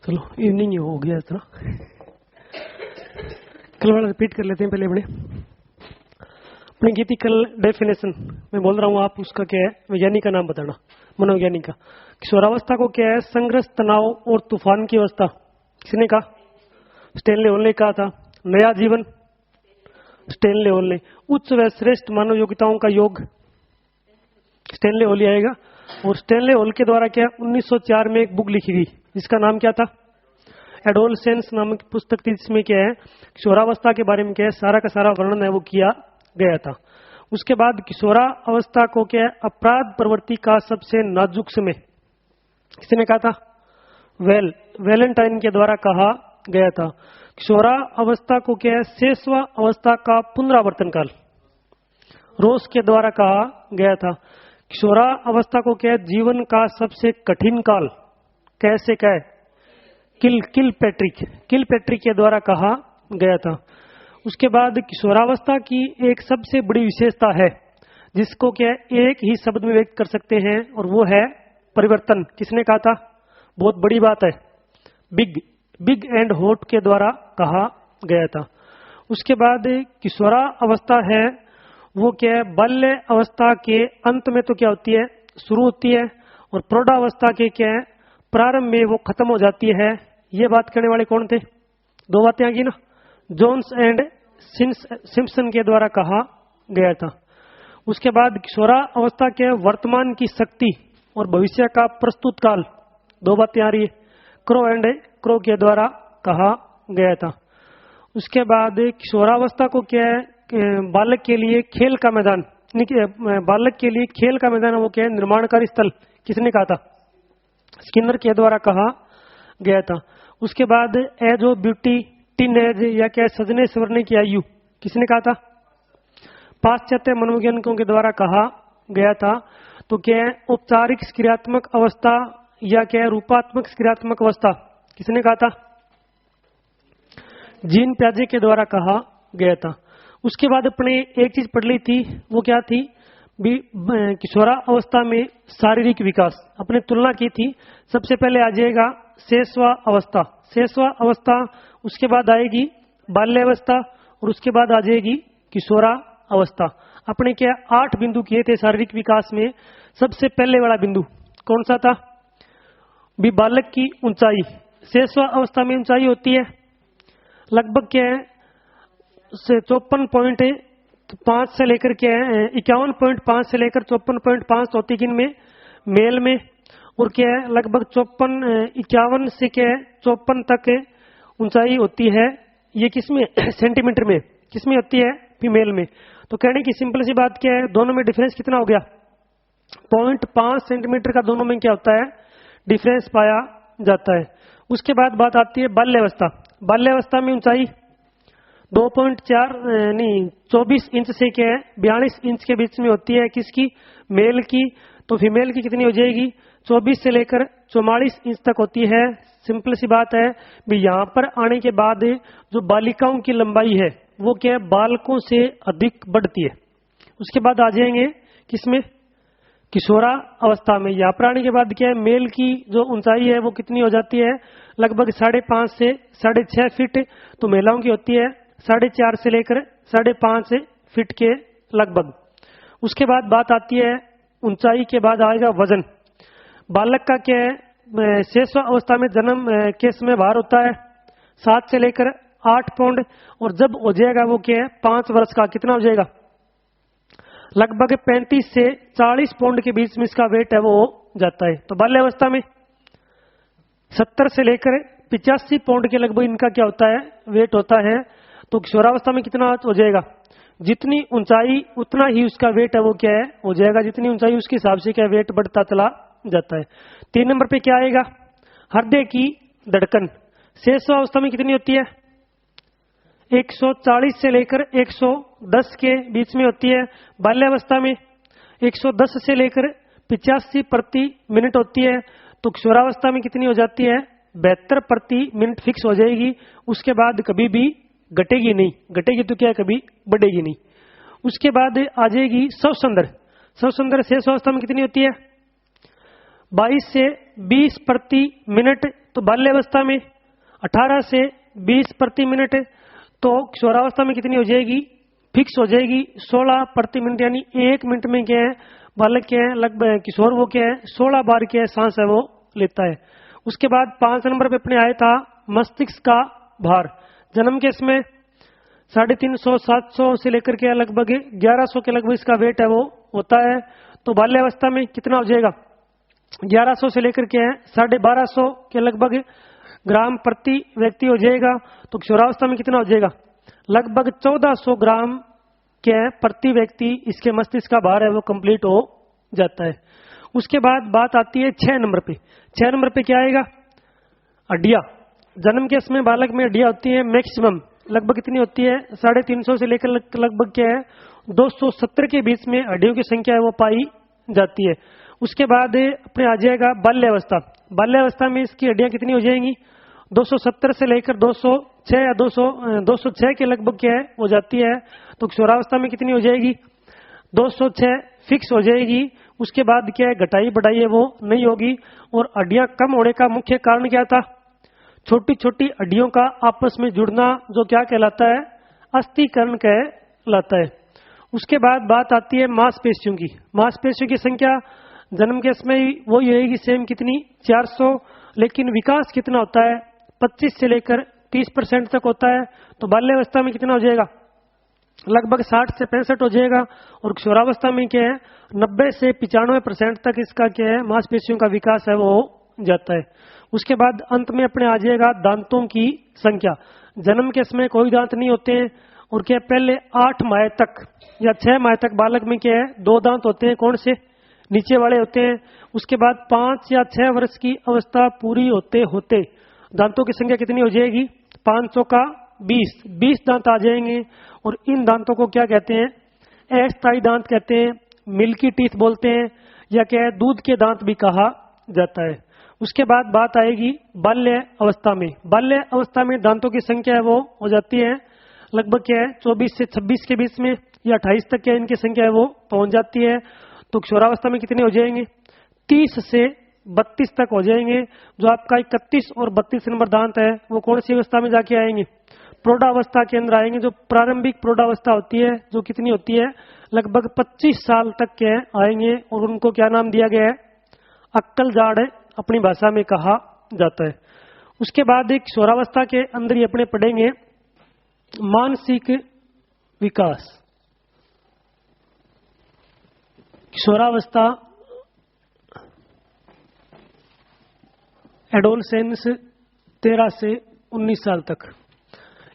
चलो इवनिंग हो गया इतना, कल वाला रिपीट कर लेते हैं। पहले अपने की थी कल डेफिनेशन, मैं बोल रहा हूँ, आप उसका क्या है वैज्ञानिक का नाम बताना, मनोवैज्ञानिक का। किशोरावस्था को क्या है? संघर्ष, तनाव और तूफान की अवस्था। किसने कहा? स्टैनले हॉल ने कहा था। नया जीवन, स्टैनले हॉल ने। उच्च व श्रेष्ठ मानव योग्यताओं का योग, स्टैनले हॉल आएगा। और स्टैनले हॉल के द्वारा क्या 1904 में एक बुक लिखी गई जिसका नाम क्या था? एडोलसेंस नामक पुस्तक थी, जिसमें क्या है किशोरावस्था के बारे में क्या है सारा का सारा वर्णन है वो किया गया था। उसके बाद किशोरावस्था को क्या है अपराध प्रवृत्ति का सबसे नाजुक समय, किसने कहा था? वैलेंटाइन के द्वारा कहा गया था। किशोरावस्था को क्या है शेषवा अवस्था का पुनरावर्तन काल, रोस के द्वारा कहा गया था। किशोरावस्था को क्या है जीवन का सबसे कठिन काल, कैसे क्या है किलपैट्रिक के द्वारा कहा गया था। उसके बाद किशोरावस्था की एक सबसे बड़ी विशेषता है जिसको क्या एक ही शब्द में व्यक्त कर सकते हैं, और वो है परिवर्तन। किसने कहा था? बहुत बड़ी बात है, बिग एंड हॉट के द्वारा कहा गया था। उसके बाद किशोरावस्था है वो क्या है बाल्य अवस्था के अंत में तो क्या होती है शुरू होती है, और प्रौढ़ावस्था के क्या है प्रारंभ में वो खत्म हो जाती है। ये बात करने वाले कौन थे? दो बातें आ गई ना, जोन्स एंड सिम्पसन के द्वारा कहा गया था। उसके बाद किशोरावस्था के वर्तमान की शक्ति और भविष्य का प्रस्तुत काल, दो बातें आ रही है, क्रो के द्वारा कहा गया था। उसके बाद किशोरावस्था को क्या है बालक के लिए खेल का मैदान, बालक के लिए खेल का मैदान वो क्या है निर्माणकारी स्थल, किसने कहा था? स्किनर के द्वारा कहा गया था। उसके बाद एज ऑफ ब्यूटी, टीनेज या क्या सजने संवरने की आयु, किसने कहा था? पाश्चात्य मनोवैज्ञानिकों के द्वारा कहा गया था। तो क्या है औपचारिक क्रियात्मक अवस्था या क्या रूपात्मक क्रियात्मक अवस्था, किसने कहा था? जीन प्याजे के द्वारा कहा गया था। उसके बाद अपने एक चीज पढ़ ली थी, वो क्या थी? किशोरावस्था में शारीरिक विकास, अपने तुलना की थी। सबसे पहले आ जाएगा शेषवा अवस्था, उसके बाद आएगी बाल्यावस्था, और उसके बाद आ जाएगी किशोरावस्था। अपने क्या 8 बिंदु किए थे शारीरिक विकास में। सबसे पहले वाला बिंदु कौन सा था? भी बालक की ऊंचाई। शेषवा अवस्था में ऊंचाई होती है लगभग क्या है 54.5 से लेकर क्या है 51.5 से लेकर 54.5 होती किन में? मेल में। और क्या है लगभग 51 से क्या है 54 तक ऊंचाई होती है। ये किसमें? सेंटीमीटर में। किसमें होती है? फीमेल में। तो कहने की सिंपल सी बात क्या है, दोनों में डिफरेंस कितना हो गया? 0.5 सेंटीमीटर का दोनों में क्या होता है डिफरेंस पाया जाता है। उसके बाद बात आती है बाल्यावस्था। बाल्यावस्था में ऊंचाई 24 इंच से क्या है 42 इंच के बीच में होती है। किसकी? मेल की। तो फीमेल की कितनी हो जाएगी? 24 से लेकर 44 इंच तक होती है। सिंपल सी बात है भी यहाँ पर आने के बाद जो बालिकाओं की लंबाई है वो क्या है बालकों से अधिक बढ़ती है। उसके बाद आ जाएंगे किसमें? किशोरा अवस्था में। यहाँ पर आने के बाद क्या है मेल की जो ऊंचाई है वो कितनी हो जाती है लगभग 5.5 से 6.5 फीट। तो महिलाओं की होती है 4.5 से लेकर 5.5 फीट के लगभग। उसके बाद बात आती है ऊंचाई के बाद आएगा वजन। बालक का क्या है शेषवा अवस्था में जन्म के समय भार होता है 7 से लेकर 8 पाउंड, और जब हो जाएगा वो क्या है 5 वर्ष का कितना हो जाएगा लगभग 35 से 40 पाउंड के बीच में इसका वेट है वो हो जाता है। तो बाल्यावस्था में 70 से लेकर 85 पाउंड के लगभग इनका क्या होता है वेट होता है। तो किशोरावस्था में कितना हो जाएगा? जितनी ऊंचाई उतना ही उसका वेट है वो क्या है हो जाएगा, जितनी ऊंचाई उसके हिसाब से क्या वेट बढ़ता चला जाता है। 3 नंबर पे क्या आएगा? हृदय की धड़कन। शेषवावस्था में कितनी होती है? 140 से लेकर 110 के बीच में होती है। बाल्यावस्था में 110 से लेकर 85 प्रति मिनट होती है। तो किशोरावस्था में कितनी हो जाती है? 72 प्रति मिनट फिक्स हो जाएगी। उसके बाद कभी भी घटेगी नहीं, घटेगी तो क्या कभी बढ़ेगी नहीं। उसके बाद आ जाएगी स्वसंदर शेषावस्था में कितनी होती है? 22 से 20 प्रति मिनट तो बाल्यावस्था में 18 से 20 प्रति मिनट, तो किशोरावस्था में कितनी हो जाएगी, फिक्स हो जाएगी 16 प्रति मिनट, यानी 1 मिनट में क्या है बालक क्या है लगभग किशोर वो क्या है 16 बार क्या है सांस है वो लेता है। उसके बाद 5 नंबर पे अपने आया था मस्तिष्क का भार। जन्म के इसमें 350 700 से लेकर के लगभग 1100 के लगभग इसका वेट है वो होता है। तो बाल्यावस्था में कितना हो जाएगा 1100 से लेकर के 1250 के लगभग ग्राम प्रति व्यक्ति हो जाएगा। तो किशोरावस्था में कितना हो जाएगा लगभग 1400 ग्राम के प्रति व्यक्ति इसके मस्तिष्क का भार है वो कंप्लीट हो जाता है। उसके बाद बात आती है 6 नंबर पे। 6 नंबर पे क्या आएगा, हड्डियां। जन्म के समय बालक में हड्डियां होती है मैक्सिमम लगभग कितनी होती है 350 से लेकर लगभग क्या है 270 के बीच में हड्डियों की संख्या है वो पाई जाती है। उसके बाद अपने आ जाएगा बाल्यावस्था। बाल्यावस्था में इसकी हड्डियां कितनी हो जाएंगी 270 से लेकर 206 या 206 के लगभग क्या है हो जाती है। तो किशोरावस्था में कितनी हो जाएगी 206 फिक्स हो जाएगी। उसके बाद क्या है घटाई बढ़ाई है वो नहीं होगी। और हड्डियां कम होने का मुख्य कारण क्या था, छोटी छोटी हड्डियों का आपस में जुड़ना जो क्या कहलाता है अस्थीकरण कहलाता है। उसके बाद बात आती है मांसपेशियों की। मांसपेशियों की संख्या जन्म के समय वही होगी सेम कितनी 400, लेकिन विकास कितना होता है 25 से लेकर 30% तक होता है। तो बाल्यावस्था में कितना हो जाएगा लगभग 60 से 65 हो जाएगा। और किशोरावस्था में क्या है 90 से 95% तक इसका क्या है मांसपेशियों का विकास है वो हो जाता है। उसके बाद अंत में अपने आ जाएगा दांतों की संख्या। जन्म के समय कोई दांत नहीं होते हैं और क्या पहले 8 माह तक या 6 माह तक बालक में क्या है 2 दांत होते हैं, कौन से नीचे वाले होते हैं। उसके बाद 5 या 6 वर्ष की अवस्था पूरी होते होते दांतों की संख्या कितनी हो जाएगी 500 का 20 दांत आ जाएंगे। और इन दांतों को क्या कहते हैं अस्थायी दांत कहते हैं, मिल्की टीथ बोलते हैं, या क्या है दूध के दांत भी कहा जाता है। उसके बाद बात आएगी बाल्य अवस्था में। बाल्य अवस्था में दांतों की संख्या है वो हो जाती है लगभग क्या है 24 से 26 के बीच में या 28 तक क्या इनकी संख्या है वो पहुंच जाती है। तो किशोरावस्था में कितने हो जाएंगे 30 से 32 तक हो जाएंगे। जो आपका 31 और 32 नंबर दांत है वो कौन सी अवस्था में जाके आएंगे प्रौढ़ावस्था के अंदर आएंगे। जो प्रारंभिक प्रौढ़ावस्था होती है जो कितनी होती है लगभग 25 साल तक के आएंगे। और उनको क्या नाम दिया गया है अक्कल जाड़ अपनी भाषा में कहा जाता है। उसके बाद एक किशोरावस्था के अंदर ही अपने पढ़ेंगे मानसिक विकास। किशोरावस्था एडोलसेंस 13 से 19 साल तक,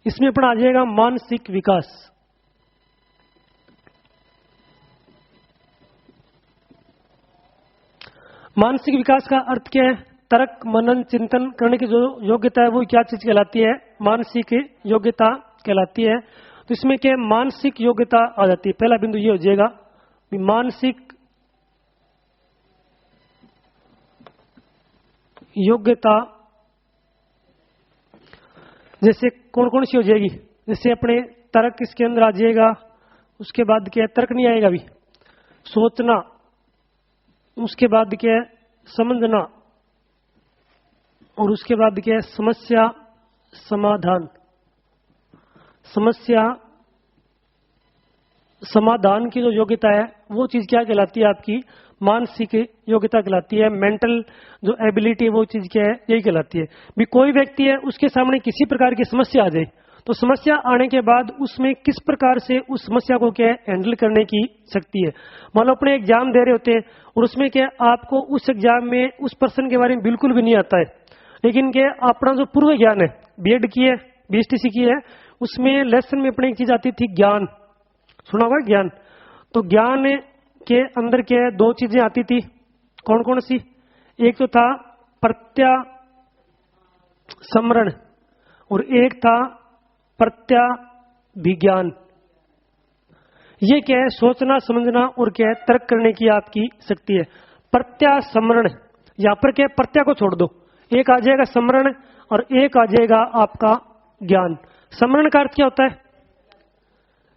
इसमें अपना आ जाएगा मानसिक विकास। मानसिक विकास का अर्थ क्या है तर्क मनन चिंतन करने की जो योग्यता है वो क्या चीज कहलाती है मानसिक योग्यता कहलाती है। तो इसमें क्या मानसिक योग्यता आ जाती है। पहला बिंदु ये हो जाएगा मानसिक योग्यता जैसे कौन कौन सी हो जाएगी, जैसे अपने तर्क इसके अंदर आ जाएगा। उसके बाद क्या तर्क नहीं आएगा अभी सोचना, उसके बाद क्या है समझना, और उसके बाद क्या है समस्या समाधान। समस्या समाधान की जो योग्यता है वो चीज क्या कहलाती है आपकी मानसिक योग्यता कहलाती है। मेंटल जो एबिलिटी है वो चीज क्या है यही कहलाती है। भी कोई व्यक्ति है उसके सामने किसी प्रकार की समस्या आ जाए तो समस्या आने के बाद उसमें किस प्रकार से उस समस्या को क्या है हैंडल करने की शक्ति है। मान लो अपने एग्जाम दे रहे होते हैं और उसमें क्या आपको उस एग्जाम में उस पर्सन के बारे में बिल्कुल भी नहीं आता है, लेकिन क्या अपना जो पूर्व ज्ञान है बीएड की है बीएसटीसी की है उसमें लेसन में अपने एक चीज आती थी ज्ञान, सुना होगा ज्ञान। तो ज्ञान के अंदर क्या है 2 चीजें आती थी, कौन कौन सी, एक तो था प्रत्यास्मरण और एक था प्रत्याभिज्ञान। ये क्या है सोचना समझना और क्या है तर्क करने की आपकी शक्ति है। प्रत्यास्मरण यहां पर क्या है प्रत्या को छोड़ दो, एक आ जाएगा स्मरण और एक आ जाएगा आपका ज्ञान। स्मरण का अर्थ क्या होता है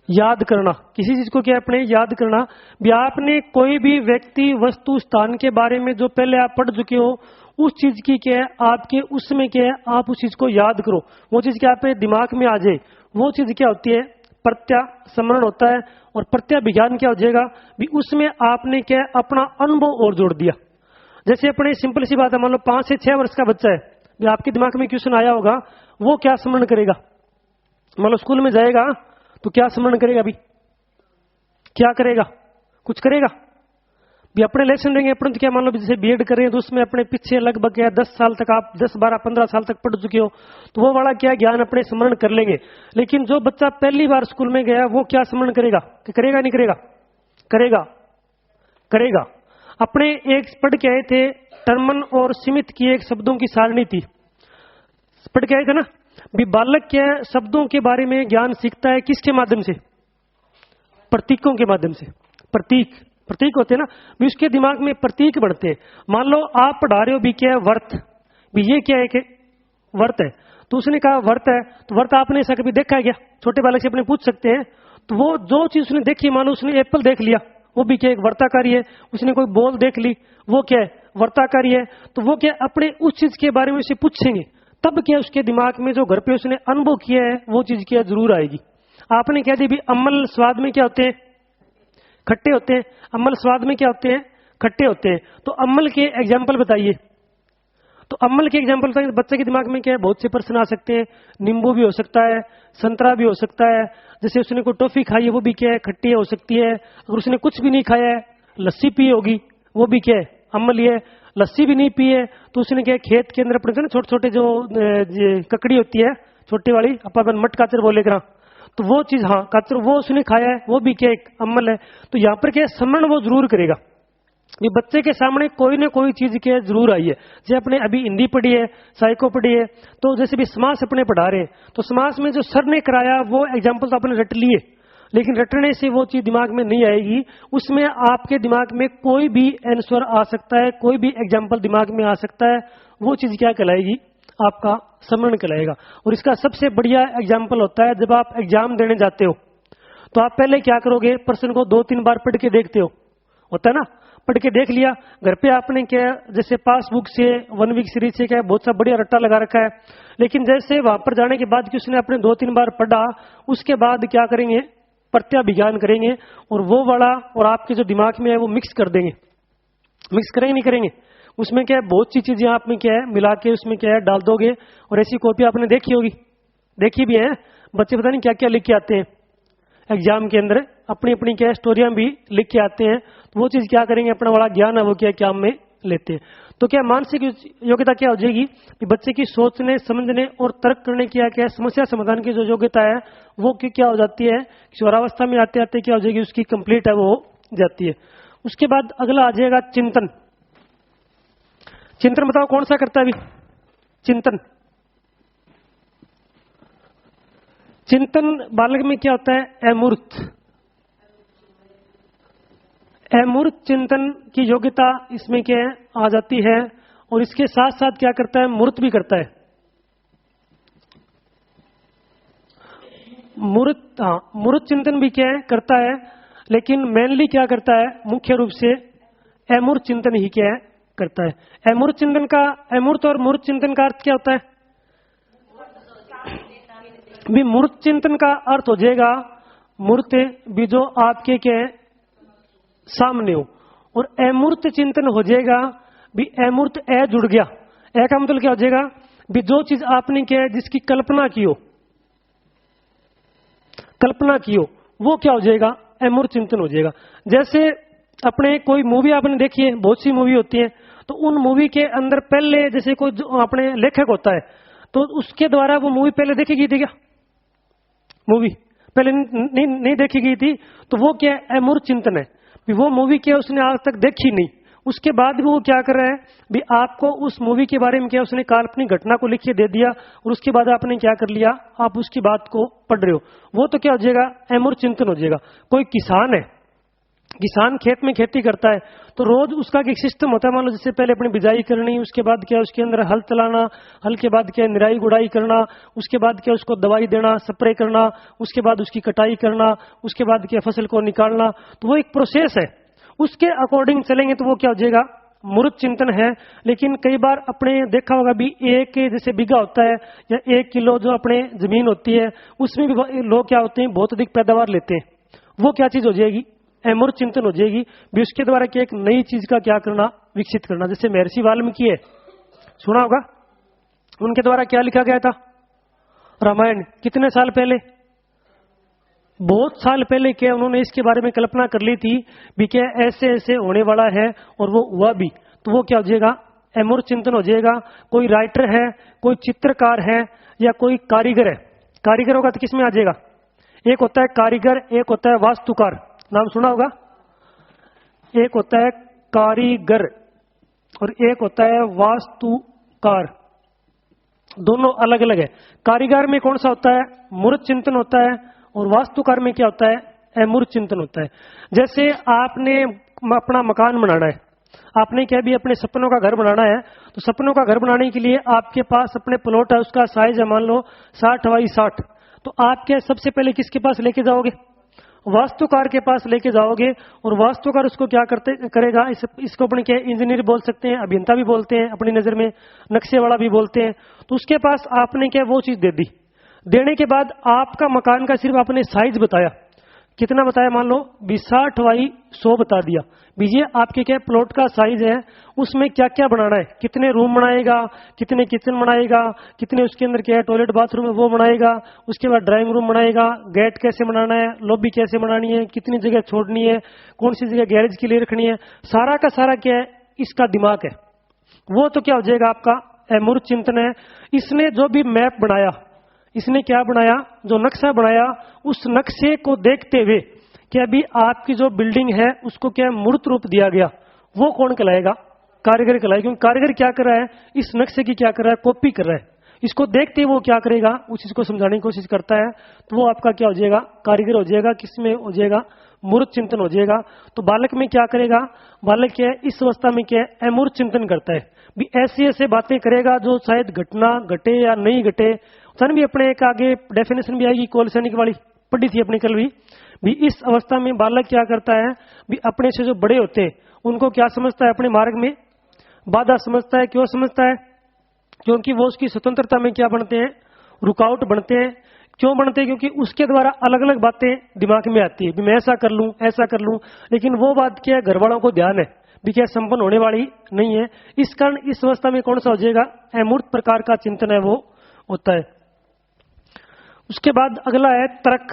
याद करना, किसी चीज को क्या अपने याद करना। भी आपने कोई भी व्यक्ति वस्तु स्थान के बारे में जो पहले आप पढ़ चुके हो उस चीज की क्या है आपके उसमें क्या है आप उस चीज को याद करो, वो चीज क्या आपके दिमाग में आ जाए, वो चीज क्या होती है प्रत्यास्मरण होता है। और प्रत्याभिज्ञान क्या हो जाएगा भी उसमें आपने क्या अपना अनुभव और जोड़ दिया। जैसे अपने सिंपल सी बात है, मान लो 5 से 6 वर्ष का बच्चा है, भी आपके दिमाग में क्वेश्चन आया होगा, वो क्या स्मरण करेगा? मान लो स्कूल में जाएगा तो क्या स्मरण करेगा? भी क्या करेगा? कुछ करेगा भी अपने लेसन देंगे अपन तो क्या, मान लो जैसे बीएड कर रहे हैं तो उसमें अपने पीछे लगभग क्या 10 साल तक आप 10, 12, 15 साल तक पढ़ चुके हो, तो वो वाला क्या ज्ञान अपने स्मरण कर लेंगे। लेकिन जो बच्चा पहली बार स्कूल में गया वो क्या स्मरण करेगा? कि करेगा नहीं करेगा? करेगा, करेगा। अपने एक पढ़ के आए थे टर्मन और सीमित की एक शब्दों की सारणी थी, पढ़ के आए थे ना भी बालक क्या शब्दों के बारे में ज्ञान सीखता है किसके माध्यम से? प्रतीकों के माध्यम से। प्रतीक होते हैं ना भी उसके दिमाग में प्रतीक बढ़ते हैं। मान लो आप पढ़ा रहे हो भी क्या है वर्त, भी ये क्या है कि वर्त है, तो उसने कहा वर्त है, तो वर्त आपने ऐसा कभी देखा है क्या? छोटे बालक से अपने पूछ सकते हैं। तो वो जो चीज उसने देखी, मान लो उसने एप्पल देख लिया, वो भी क्या एक वर्ताकारी है। उसने कोई बॉल देख ली, वो क्या है वर्ताकारी है। तो वो क्या अपने उस चीज के बारे में उसे पूछेंगे, तब क्या उसके दिमाग में जो घर पे उसने अनुभव किया है वो चीज क्या जरूर आएगी। आपने कह दी भी अम्ल स्वाद में क्या होते हैं? खट्टे होते हैं। अम्ल स्वाद में क्या होते हैं? खट्टे होते हैं। तो अम्ल के एग्जाम्पल बताइए। तो अम्ल के एग्जाम्पल बताइए, बच्चे के दिमाग में क्या है बहुत से प्रश्न आ सकते हैं। नींबू भी हो सकता है, संतरा भी हो सकता है, जैसे उसने कोई टॉफी खाई है वो भी क्या है खट्टी हो सकती है। अगर उसने कुछ भी नहीं खाया है, लस्सी पी होगी, वो भी क्या है अम्ल है। लस्सी भी नहीं पी है तो उसने क्या खेत के अंदर अपने ना छोटे छोटे जो ककड़ी होती है छोटी वाली, अपन मट काचर बोले करा, तो वो चीज हाँ काचर वो उसने खाया है, वो भी क्या एक अम्ल है। तो यहाँ पर क्या स्मरण वो जरूर करेगा। ये बच्चे के सामने कोई ना कोई चीज क्या जरूर आई है। जैसे अपने अभी हिंदी पढ़ी है, साइको पढ़ी है, तो जैसे भी समास अपने पढ़ा रहे हैं, तो समास में जो सर ने कराया वो एग्जाम्पल तो आपने रट लिए, लेकिन रटने से वो चीज दिमाग में नहीं आएगी। उसमें आपके दिमाग में कोई भी आंसर आ सकता है, कोई भी एग्जाम्पल दिमाग में आ सकता है, वो चीज क्या कहलाएगी? आपका स्मरण कहलाएगा। और इसका सबसे बढ़िया एग्जाम्पल होता है जब आप एग्जाम देने जाते हो, तो आप पहले क्या करोगे, प्रश्न को 2-3 बार पढ़ के देखते हो, होता है ना, पढ़ के देख लिया। घर पे आपने क्या जैसे पासबुक से 1 वीक सीरीज से क्या बहुत सा बढ़िया रट्टा लगा रखा है, लेकिन जैसे वहां पर जाने के बाद कि उसने अपने 2-3 बार पढ़ा, उसके बाद क्या करेंगे प्रत्याभिज्ञान करेंगे और वो वाला और आपके जो दिमाग में है वो मिक्स कर देंगे। मिक्स करेंगे नहीं करेंगे? उसमें क्या है बहुत सी चीजें आप में क्या है मिला के उसमें क्या है डाल दोगे। और ऐसी कॉपी आपने देखी होगी, देखी भी है, बच्चे पता नहीं क्या क्या लिख के आते हैं एग्जाम के अंदर, अपनी अपनी क्या स्टोरियां भी लिख के आते हैं। तो वो चीज क्या करेंगे, अपना बड़ा ज्ञान है वो क्या काम में लेते हैं। तो क्या मानसिक योग्यता क्या हो जाएगी कि बच्चे की सोचने समझने और तर्क करने की क्या समस्या समाधान की जो योग्यता है वो क्या हो जाती है, किशोरावस्था में आते आते क्या हो जाएगी उसकी कंप्लीट है वो हो जाती है। उसके बाद अगला आ जाएगा चिंतन। चिंतन बताओ कौन सा करता है अभी? चिंतन। चिंतन बालक में क्या होता है? अमूर्त। अमूर्त चिंतन की योग्यता इसमें क्या आ जाती है। और इसके साथ साथ क्या करता है, मूर्त भी करता है। मूर्त, हाँ मूर्त चिंतन भी क्या है करता है, लेकिन मेनली क्या करता है मुख्य रूप से अमूर्त चिंतन ही क्या है करता है। अमूर्त चिंतन का, अमूर्त और मूर्त चिंतन का अर्थ क्या होता है? भी मूर्त चिंतन का अर्थ हो जाएगा मूर्त भी जो आपके क्या है सामने हो, और अमूर्त चिंतन हो जाएगा भी अमूर्त ए जुड़ गया। ए का मतलब क्या हो जाएगा भी जो चीज आपने क्या है जिसकी कल्पना की हो, कल्पना की हो, वो क्या हो जाएगा अमूर्त चिंतन हो जाएगा। जैसे अपने कोई मूवी आपने देखी है, बहुत सी मूवी होती है, तो उन मूवी के अंदर पहले जैसे कोई जो अपने लेखक होता है तो उसके द्वारा वो मूवी पहले देखी गई थी क्या? मूवी पहले नहीं देखी गई थी, तो वो क्या है अमूर्त चिंतन है। वो मूवी क्या उसने आज तक देखी नहीं, उसके बाद भी वो क्या कर रहा है भी आपको उस मूवी के बारे में क्या उसने काल्पनिक घटना को लिख के दे दिया और उसके बाद आपने क्या कर लिया, आप उसकी बात को पढ़ रहे हो, वो तो क्या हो जाएगा अमूर्त चिंतन हो जाएगा। कोई किसान है, किसान खेत में खेती करता है तो रोज उसका एक सिस्टम होता है, मान लो जैसे पहले अपनी बिजाई करनी, उसके बाद क्या उसके अंदर हल चलाना, हल के बाद क्या निराई गुड़ाई करना, उसके बाद क्या उसको दवाई देना, स्प्रे करना, उसके बाद उसकी कटाई करना, उसके बाद क्या फसल को निकालना। तो वो एक प्रोसेस है, उसके अकॉर्डिंग चलेंगे तो वो क्या हो जाएगा मूर्त चिंतन है। लेकिन कई बार अपने देखा होगा भी एक जैसे बीघा होता है या 1 किलो जो अपने जमीन होती है उसमें भी लोग क्या होते हैं बहुत अधिक पैदावार लेते हैं। वो क्या चीज हो जाएगी, अमूर्त चिंतन हो जाएगी भी। उसके द्वारा क्या एक नई चीज का क्या करना, विकसित करना। जैसे महर्षि वाल्मीकि है, सुना होगा, उनके द्वारा क्या लिखा गया था, रामायण। कितने साल पहले, बहुत साल पहले क्या उन्होंने इसके बारे में कल्पना कर ली थी भी क्या ऐसे ऐसे होने वाला है और वो हुआ भी। तो वो क्या हो जाएगा, अमूर्त चिंतन हो जाएगा। कोई राइटर है, कोई चित्रकार है या कोई कारीगर है। कारीगर होगा तो किसमें आ जाएगा, एक होता है कारीगर, एक होता है वास्तुकार। नाम सुना होगा, एक होता है कारीगर और एक होता है वास्तुकार। दोनों अलग अलग है। कारीगर में कौन सा होता है, मूर्त चिंतन होता है, और वास्तुकार में क्या होता है, अमूर्त चिंतन होता है। जैसे आपने अपना मकान बनाना है, आपने क्या भी अपने सपनों का घर बनाना है, तो सपनों का घर बनाने के लिए आपके पास अपने प्लॉट है, उसका साइज है मान लो 60x60। तो आप क्या सबसे पहले किसके पास लेके जाओगे, वास्तुकार के पास लेके जाओगे। और वास्तुकार उसको क्या करेगा, इसको अपने क्या इंजीनियर बोल सकते हैं, अभियंता भी बोलते हैं अपनी नजर में, नक्शे वाला भी बोलते हैं। तो उसके पास आपने क्या वो चीज दे दी। देने के बाद आपका मकान का सिर्फ आपने साइज बताया, कितना बताया, मान लो 60x100 बता दिया। बीजिए आपके क्या प्लॉट का साइज है, उसमें क्या क्या बनाना है, कितने रूम बनाएगा, कितने किचन बनाएगा, कितने उसके अंदर क्या है टॉयलेट बाथरूम है वो बनाएगा, उसके बाद ड्राइंग रूम बनाएगा, गेट कैसे बनाना है, लॉबी कैसे बनानी है, कितनी जगह छोड़नी है, कौन सी जगह गैरेज के लिए रखनी है, सारा का सारा क्या है इसका दिमाग है। वो तो क्या हो जाएगा आपका अमूर्त चिंतन है। इसने जो भी मैप बनाया, इसने क्या बनाया, जो नक्शा बनाया, उस नक्शे को देखते हुए क्या भी आपकी जो बिल्डिंग है उसको क्या मूर्त रूप दिया गया। वो कौन कहलाएगा, कारीगर कहलाएगा। क्योंकि कारीगर क्या कर रहा है, इस नक्शे की क्या कर रहा है, कॉपी कर रहा है। इसको देखते वो क्या करेगा, उस चीज को समझाने की कोशिश करता है। तो वो आपका क्या हो जाएगा, कारीगर हो जाएगा। किसमें हो जाएगा, मूर्त चिंतन हो जाएगा। तो बालक में क्या करेगा, बालक क्या है इस अवस्था में क्या है अमूर्त चिंतन करता है भी। ऐसी ऐसे बातें करेगा जो शायद घटना घटे या नहीं घटे। सन भी अपने एक आगे डेफिनेशन भी आएगी कोलसैनिक वाली, पढ़ी थी अपनी कल भी। इस अवस्था में बालक क्या करता है भी, अपने से जो बड़े होते हैं उनको क्या समझता है, अपने मार्ग में बाधा समझता है। क्यों समझता है, क्योंकि वो उसकी स्वतंत्रता में क्या बनते हैं, रुकावट बनते हैं। क्यों बनते हैं, क्योंकि उसके द्वारा अलग अलग बातें दिमाग में आती है भी मैं ऐसा कर लूं, ऐसा कर लूं। लेकिन वो बात क्या है, घर वालों को ध्यान है भी क्या संपन्न होने वाली नहीं है। इस कारण इस अवस्था में कौन सा हो जाएगा, अमूर्त प्रकार का चिंतन है वो होता है। उसके बाद अगला है तर्क।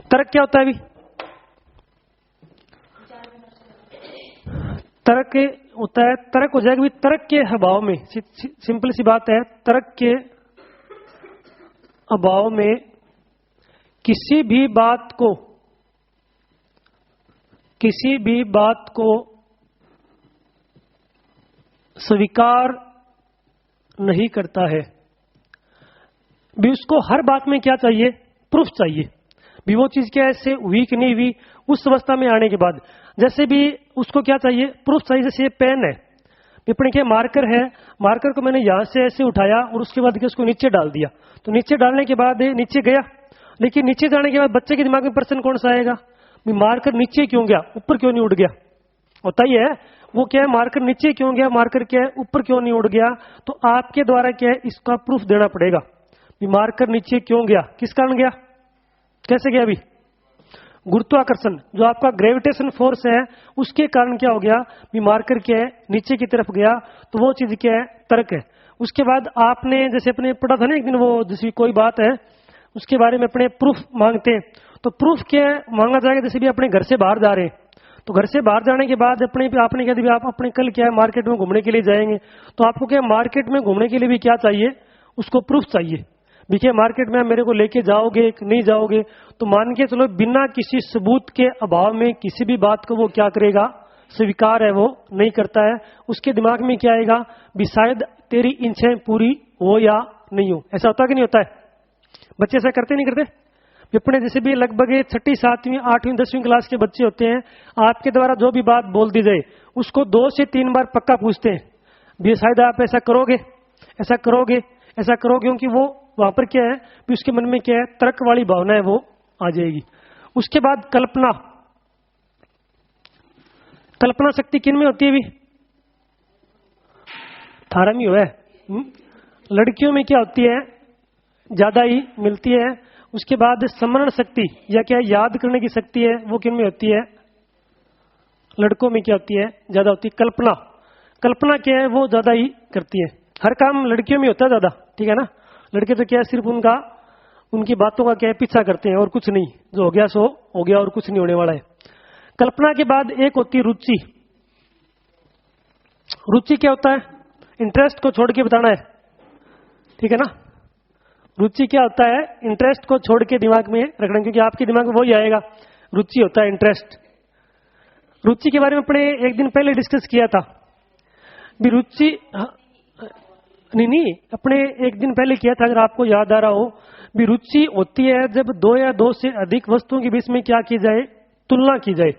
तर्क क्या होता है अभी, तर्क होता है, तर्क हो जाएगा भी तर्क के अभाव में, सिंपल सी बात है, तर्क के अभाव में किसी भी बात को स्वीकार नहीं करता है भी। उसको हर बात में क्या चाहिए, प्रूफ चाहिए भी। वो चीज क्या ऐसे हुई कि नहीं हुई, उस अवस्था में आने के बाद जैसे भी उसको क्या चाहिए, प्रूफ चाहिए। जैसे पेन है, अपने क्या मार्कर है, मार्कर को मैंने यहां से ऐसे उठाया और उसके बाद उसको नीचे डाल दिया। तो नीचे डालने के बाद नीचे गया, लेकिन नीचे जाने के बाद बच्चे के दिमाग में प्रश्न कौन सा आएगा, मार्कर नीचे क्यों गया, ऊपर क्यों नहीं उड़ गया। होता ही है वो क्या है, मार्कर नीचे क्यों गया, मार्कर क्या है ऊपर क्यों नहीं उड़ गया। तो आपके द्वारा क्या है इसका प्रूफ देना पड़ेगा कि मार्कर नीचे क्यों गया, किस कारण गया, कैसे गया। अभी गुरुत्वाकर्षण जो आपका ग्रेविटेशन फोर्स है उसके कारण क्या हो गया भी, मार्कर क्या है नीचे की तरफ गया। तो वो चीज क्या है, तर्क है। उसके बाद आपने जैसे अपने पढ़ा था ना एक दिन, वो जैसे कोई बात है उसके बारे में अपने प्रूफ मांगते हैं। तो प्रूफ क्या है मांगा जाएगा, जैसे भी अपने घर से बाहर जा रहे हैं, तो घर से बाहर जाने के बाद आपने कह दिया आप अपने कल क्या है मार्केट में घूमने के लिए जाएंगे। तो आपको क्या मार्केट में घूमने के लिए भी क्या चाहिए, उसको प्रूफ चाहिए। देखिए मार्केट में मेरे को लेके जाओगे कि नहीं जाओगे। तो मान के चलो बिना किसी सबूत के अभाव में किसी भी बात को वो क्या करेगा, स्वीकार है वो नहीं करता है। उसके दिमाग में क्या आएगा भी, शायद तेरी इच्छाएं पूरी हो या नहीं हो। ऐसा होता कि नहीं होता है, बच्चे ऐसा करते नहीं करते। अपने जैसे भी लगभग 6ठी 7वीं 8वीं 10वीं क्लास के बच्चे होते हैं, आपके द्वारा जो भी बात बोल दी जाए उसको 2 से 3 बार पक्का पूछते हैं भी शायद आप ऐसा करोगे, ऐसा करोगे, ऐसा करोगे। क्योंकि वो वहां पर क्या है भी उसके मन में क्या है, तर्क वाली भावना है वो आ जाएगी। उसके बाद कल्पना, कल्पना शक्ति किन में होती है? भी थारा में है। लड़कियों में क्या होती है? ज्यादा ही मिलती है। उसके बाद स्मरण शक्ति या क्या याद करने की शक्ति है, वो किन में होती है? लड़कों में क्या होती है? ज्यादा होती है। कल्पना, कल्पना क्या है? वो ज्यादा ही करती है। हर काम लड़कियों में होता है ज्यादा, ठीक है ना। लड़के तो क्या है, सिर्फ उनकी बातों का क्या है, पीछा करते हैं और कुछ नहीं। जो हो गया सो हो गया और कुछ नहीं होने वाला है। कल्पना के बाद एक होती है रुचि। रुचि क्या होता है? इंटरेस्ट को छोड़ के बताना है, ठीक है ना। रुचि क्या होता है? इंटरेस्ट को छोड़ के दिमाग में रखना, क्योंकि आपके दिमाग में वही आएगा। रुचि होता है इंटरेस्ट। रुचि के बारे में अपने एक दिन पहले डिस्कस किया था। भी रुचि नहीं, अपने एक दिन पहले किया था, अगर आपको याद आ रहा हो। भी रुचि होती है जब दो या दो से अधिक वस्तुओं के बीच में क्या की जाए? तुलना की जाए।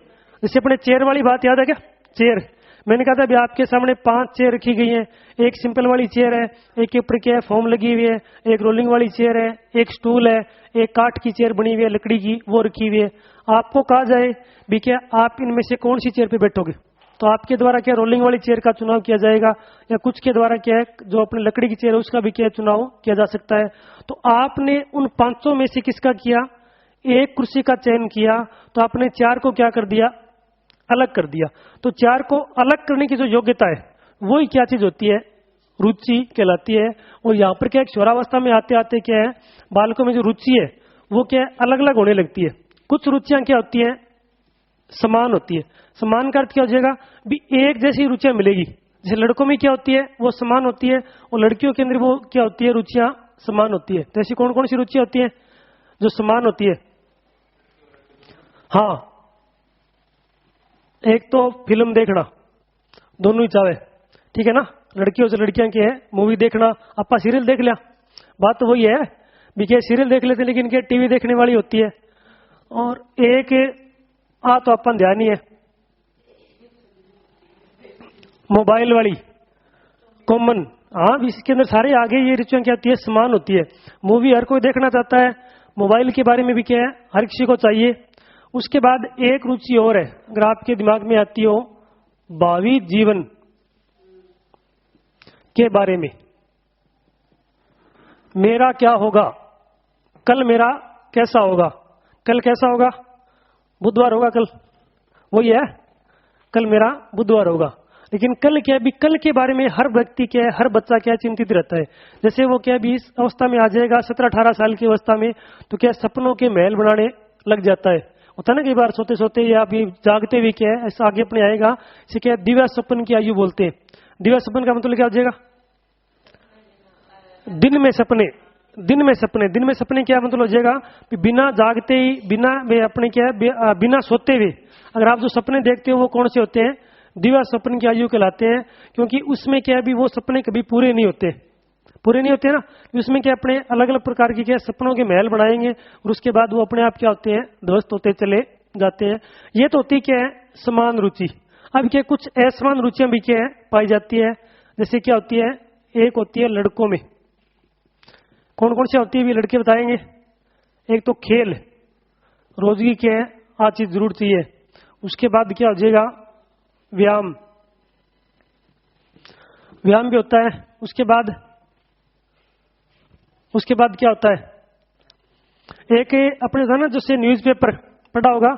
जैसे अपने चेयर वाली बात याद है क्या? चेयर, मैंने कहा था भी आपके सामने 5 चेयर रखी गई हैं। एक सिंपल वाली चेयर है, एक के ऊपर क्या है, फोम लगी हुई है, एक रोलिंग वाली चेयर है, एक स्टूल है, एक काठ की चेयर बनी हुई है, लकड़ी की, वो रखी हुई है। आपको कहा जाए भी क्या आप इनमें से कौन सी चेयर पे बैठोगे, तो आपके द्वारा क्या रोलिंग वाली चेयर का चुनाव किया जाएगा, या कुछ के द्वारा क्या है जो अपने लकड़ी की चेयर है उसका भी क्या चुनाव किया जा सकता है। तो आपने उन 500 में से किसका किया? एक कुर्सी का चयन किया, तो आपने 4 को क्या कर दिया? अलग कर दिया। तो 4 को अलग करने की जो योग्यता है, वो ही क्या चीज होती है? रुचि कहलाती है। और यहाँ पर क्या है, किशोरावस्था में आते आते क्या है, बालकों में जो रुचि है वो क्या है, अलग अलग होने लगती है। कुछ रुचियां क्या होती हैं? समान होती है। समान का अर्थ क्या हो जाएगा? भी एक जैसी रुचियां मिलेगी। जैसे लड़कों में क्या होती है, वो समान होती है, और लड़कियों के अंदर वो क्या होती है, रुचियां समान होती है। तो ऐसी कौन कौन सी रुचियां होती है जो समान होती है? हाँ, एक तो फिल्म देखना, दोनों ही चाहे, ठीक है ना। लड़कियों से लड़कियां की है मूवी देखना। आपा सीरियल देख लिया, बात तो वही है भी क्या सीरियल देख लेते, लेकिन क्या टीवी देखने वाली होती है। और एक तो अपन ध्यान ही है मोबाइल वाली कॉमन। हाँ, इसके अंदर सारे आगे ये रुचियां क्या होती है? समान होती है। मूवी हर कोई देखना चाहता है, मोबाइल के बारे में भी क्या है, हर किसी को चाहिए। उसके बाद एक रुचि और है, अगर आपके दिमाग में आती हो, भावी जीवन के बारे में। मेरा क्या होगा, कल मेरा कैसा होगा, कल कैसा होगा, बुधवार होगा कल, वही है, कल मेरा बुधवार होगा। लेकिन कल क्या है, भी कल के बारे में हर व्यक्ति क्या है, हर बच्चा क्या चिंतित रहता है। जैसे वो क्या भी इस अवस्था में आ जाएगा, 17-18 साल की अवस्था में, तो क्या सपनों के महल बनाने लग जाता है। होता है ना, कई बार सोते सोते या अभी जागते हुए क्या है, ऐसा आगे अपने आएगा। इसे क्या दिव्या सपन की आयु बोलते हैं। दिव्या सपन का मतलब क्या हो जाएगा? दिन में सपने। दिन में सपने, दिन में सपने क्या मतलब हो जाएगा? बिना जागते ही, बिना अपने क्या है, बिना सोते हुए अगर आप जो सपने देखते हो वो कौन से होते हैं? दिव्या सपन की आयु कहलाते हैं। क्योंकि उसमें क्या है, भी वो सपने कभी पूरे नहीं होते, पूरे नहीं होते ना। उसमें क्या अपने अलग अलग प्रकार की क्या सपनों के महल बनाएंगे, और उसके बाद वो अपने आप क्या होते हैं, ध्वस्त होते चले जाते हैं। ये तो होती क्या है, समान रुचि। अब क्या कुछ असमान रुचियां भी क्या है पाई जाती है। जैसे क्या होती है, एक होती है लड़कों में, कौन कौन सी होती है भी लड़के बताएंगे। एक तो खेल, रोज की क्या है, आ चीज जरूर चाहिए। उसके बाद क्या हो जाएगा, व्यायाम, व्यायाम भी होता है। उसके बाद क्या होता है, एक अपने था ना जैसे न्यूज़पेपर पढ़ा होगा,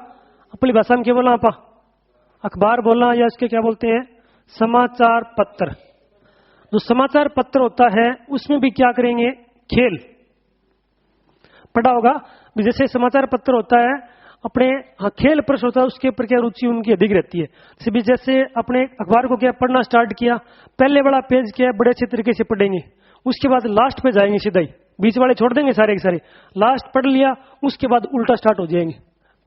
अपनी भाषा में क्या बोला आपा, अखबार बोलना, या इसके क्या बोलते हैं, समाचार पत्र। जो समाचार पत्र होता है उसमें भी क्या करेंगे, खेल पढ़ा होगा। जैसे समाचार पत्र होता है अपने, हाँ खेल प्रश्न होता है, उसके ऊपर क्या रुचि उनकी अधिक रहती है। जैसे अपने अखबार को क्या पढ़ना स्टार्ट किया, पहले वाला पेज क्या है बड़े अच्छे तरीके से पढ़ेंगे, उसके बाद लास्ट पे जाएंगे सीधा ही, बीच वाले छोड़ देंगे सारे के सारे। लास्ट पढ़ लिया, उसके बाद उल्टा स्टार्ट हो जाएंगे,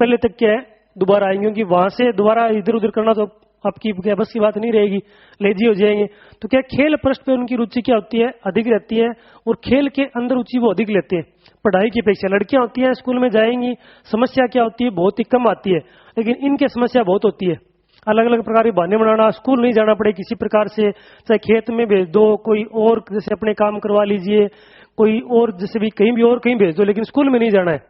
पहले तक क्या है दोबारा आएंगे, क्योंकि वहां से दोबारा इधर उधर करना तो आपकी क्या बस की बात नहीं रहेगी, लेजी हो जाएंगे। तो क्या खेल पृष्ठ पे उनकी रुचि क्या होती है, अधिक रहती है, और खेल के अंदर रुचि वो अधिक लेते हैं पढ़ाई की अपेक्षा। लड़कियां होती हैं स्कूल में जाएंगी, समस्या क्या होती है, बहुत ही कम आती है, लेकिन इनके समस्या बहुत होती है। अलग अलग प्रकार के बहाने बनाना, स्कूल नहीं जाना पड़े किसी प्रकार से, चाहे खेत में भेज दो, कोई और जैसे अपने काम करवा लीजिए, कोई और जैसे भी कहीं भी और कहीं भेज दो, लेकिन स्कूल में नहीं जाना है।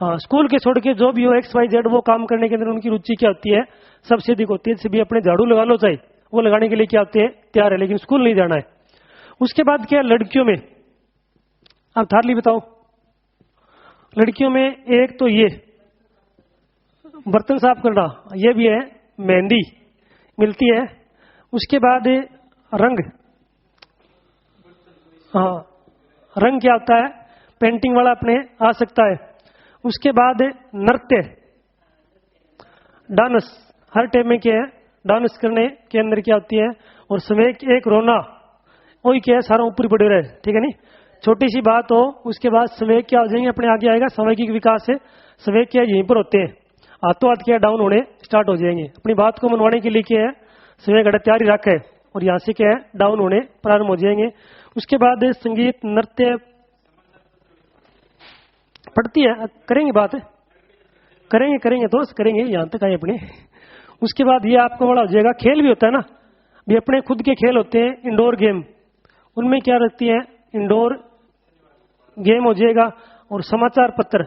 हाँ, स्कूल के छोड़ के जो भी हो XYZ वो काम करने के अंदर उनकी रुचि क्या होती है, सबसे अधिक होती है। जैसे भी अपने झाड़ू लगा लो चाहे, वो लगाने के लिए क्या होते हैं, तैयार है, लेकिन स्कूल नहीं जाना है। उसके बाद क्या लड़कियों में, आप थारली बताओ। लड़कियों में एक तो ये बर्तन साफ करना, ये भी है, मेहंदी मिलती है। उसके बाद रंग, हाँ रंग क्या होता है, पेंटिंग वाला अपने आ सकता है। उसके बाद नृत्य, डांस, हर टाइम में क्या है, डांस करने के अंदर क्या होती है। और समय एक रोना, वही क्या है, सारा ऊपर पड़े रहे, ठीक है नहीं, छोटी सी बात हो उसके बाद समय क्या हो जाएंगे, अपने आगे आएगा सामयिक विकास से। समय क्या यहीं पर होते हैं, हाथों हाथ क्या डाउन होने स्टार्ट हो जाएंगे। अपनी बात को मनवाने के लिए क्या है, समय घड़ा तैयारी रखे और यहाँ से क्या है डाउन होने प्रारंभ हो जाएंगे। उसके बाद संगीत नृत्य पढ़ती है, करेंगे बात, करेंगे दोस्त करेंगे, यहाँ तक आए अपने। उसके बाद ये आपको बड़ा हो जाएगा, खेल भी होता है ना, भी अपने खुद के खेल होते हैं इंडोर गेम, उनमें क्या रहती है, इंडोर गेम हो जाएगा। और समाचार पत्र,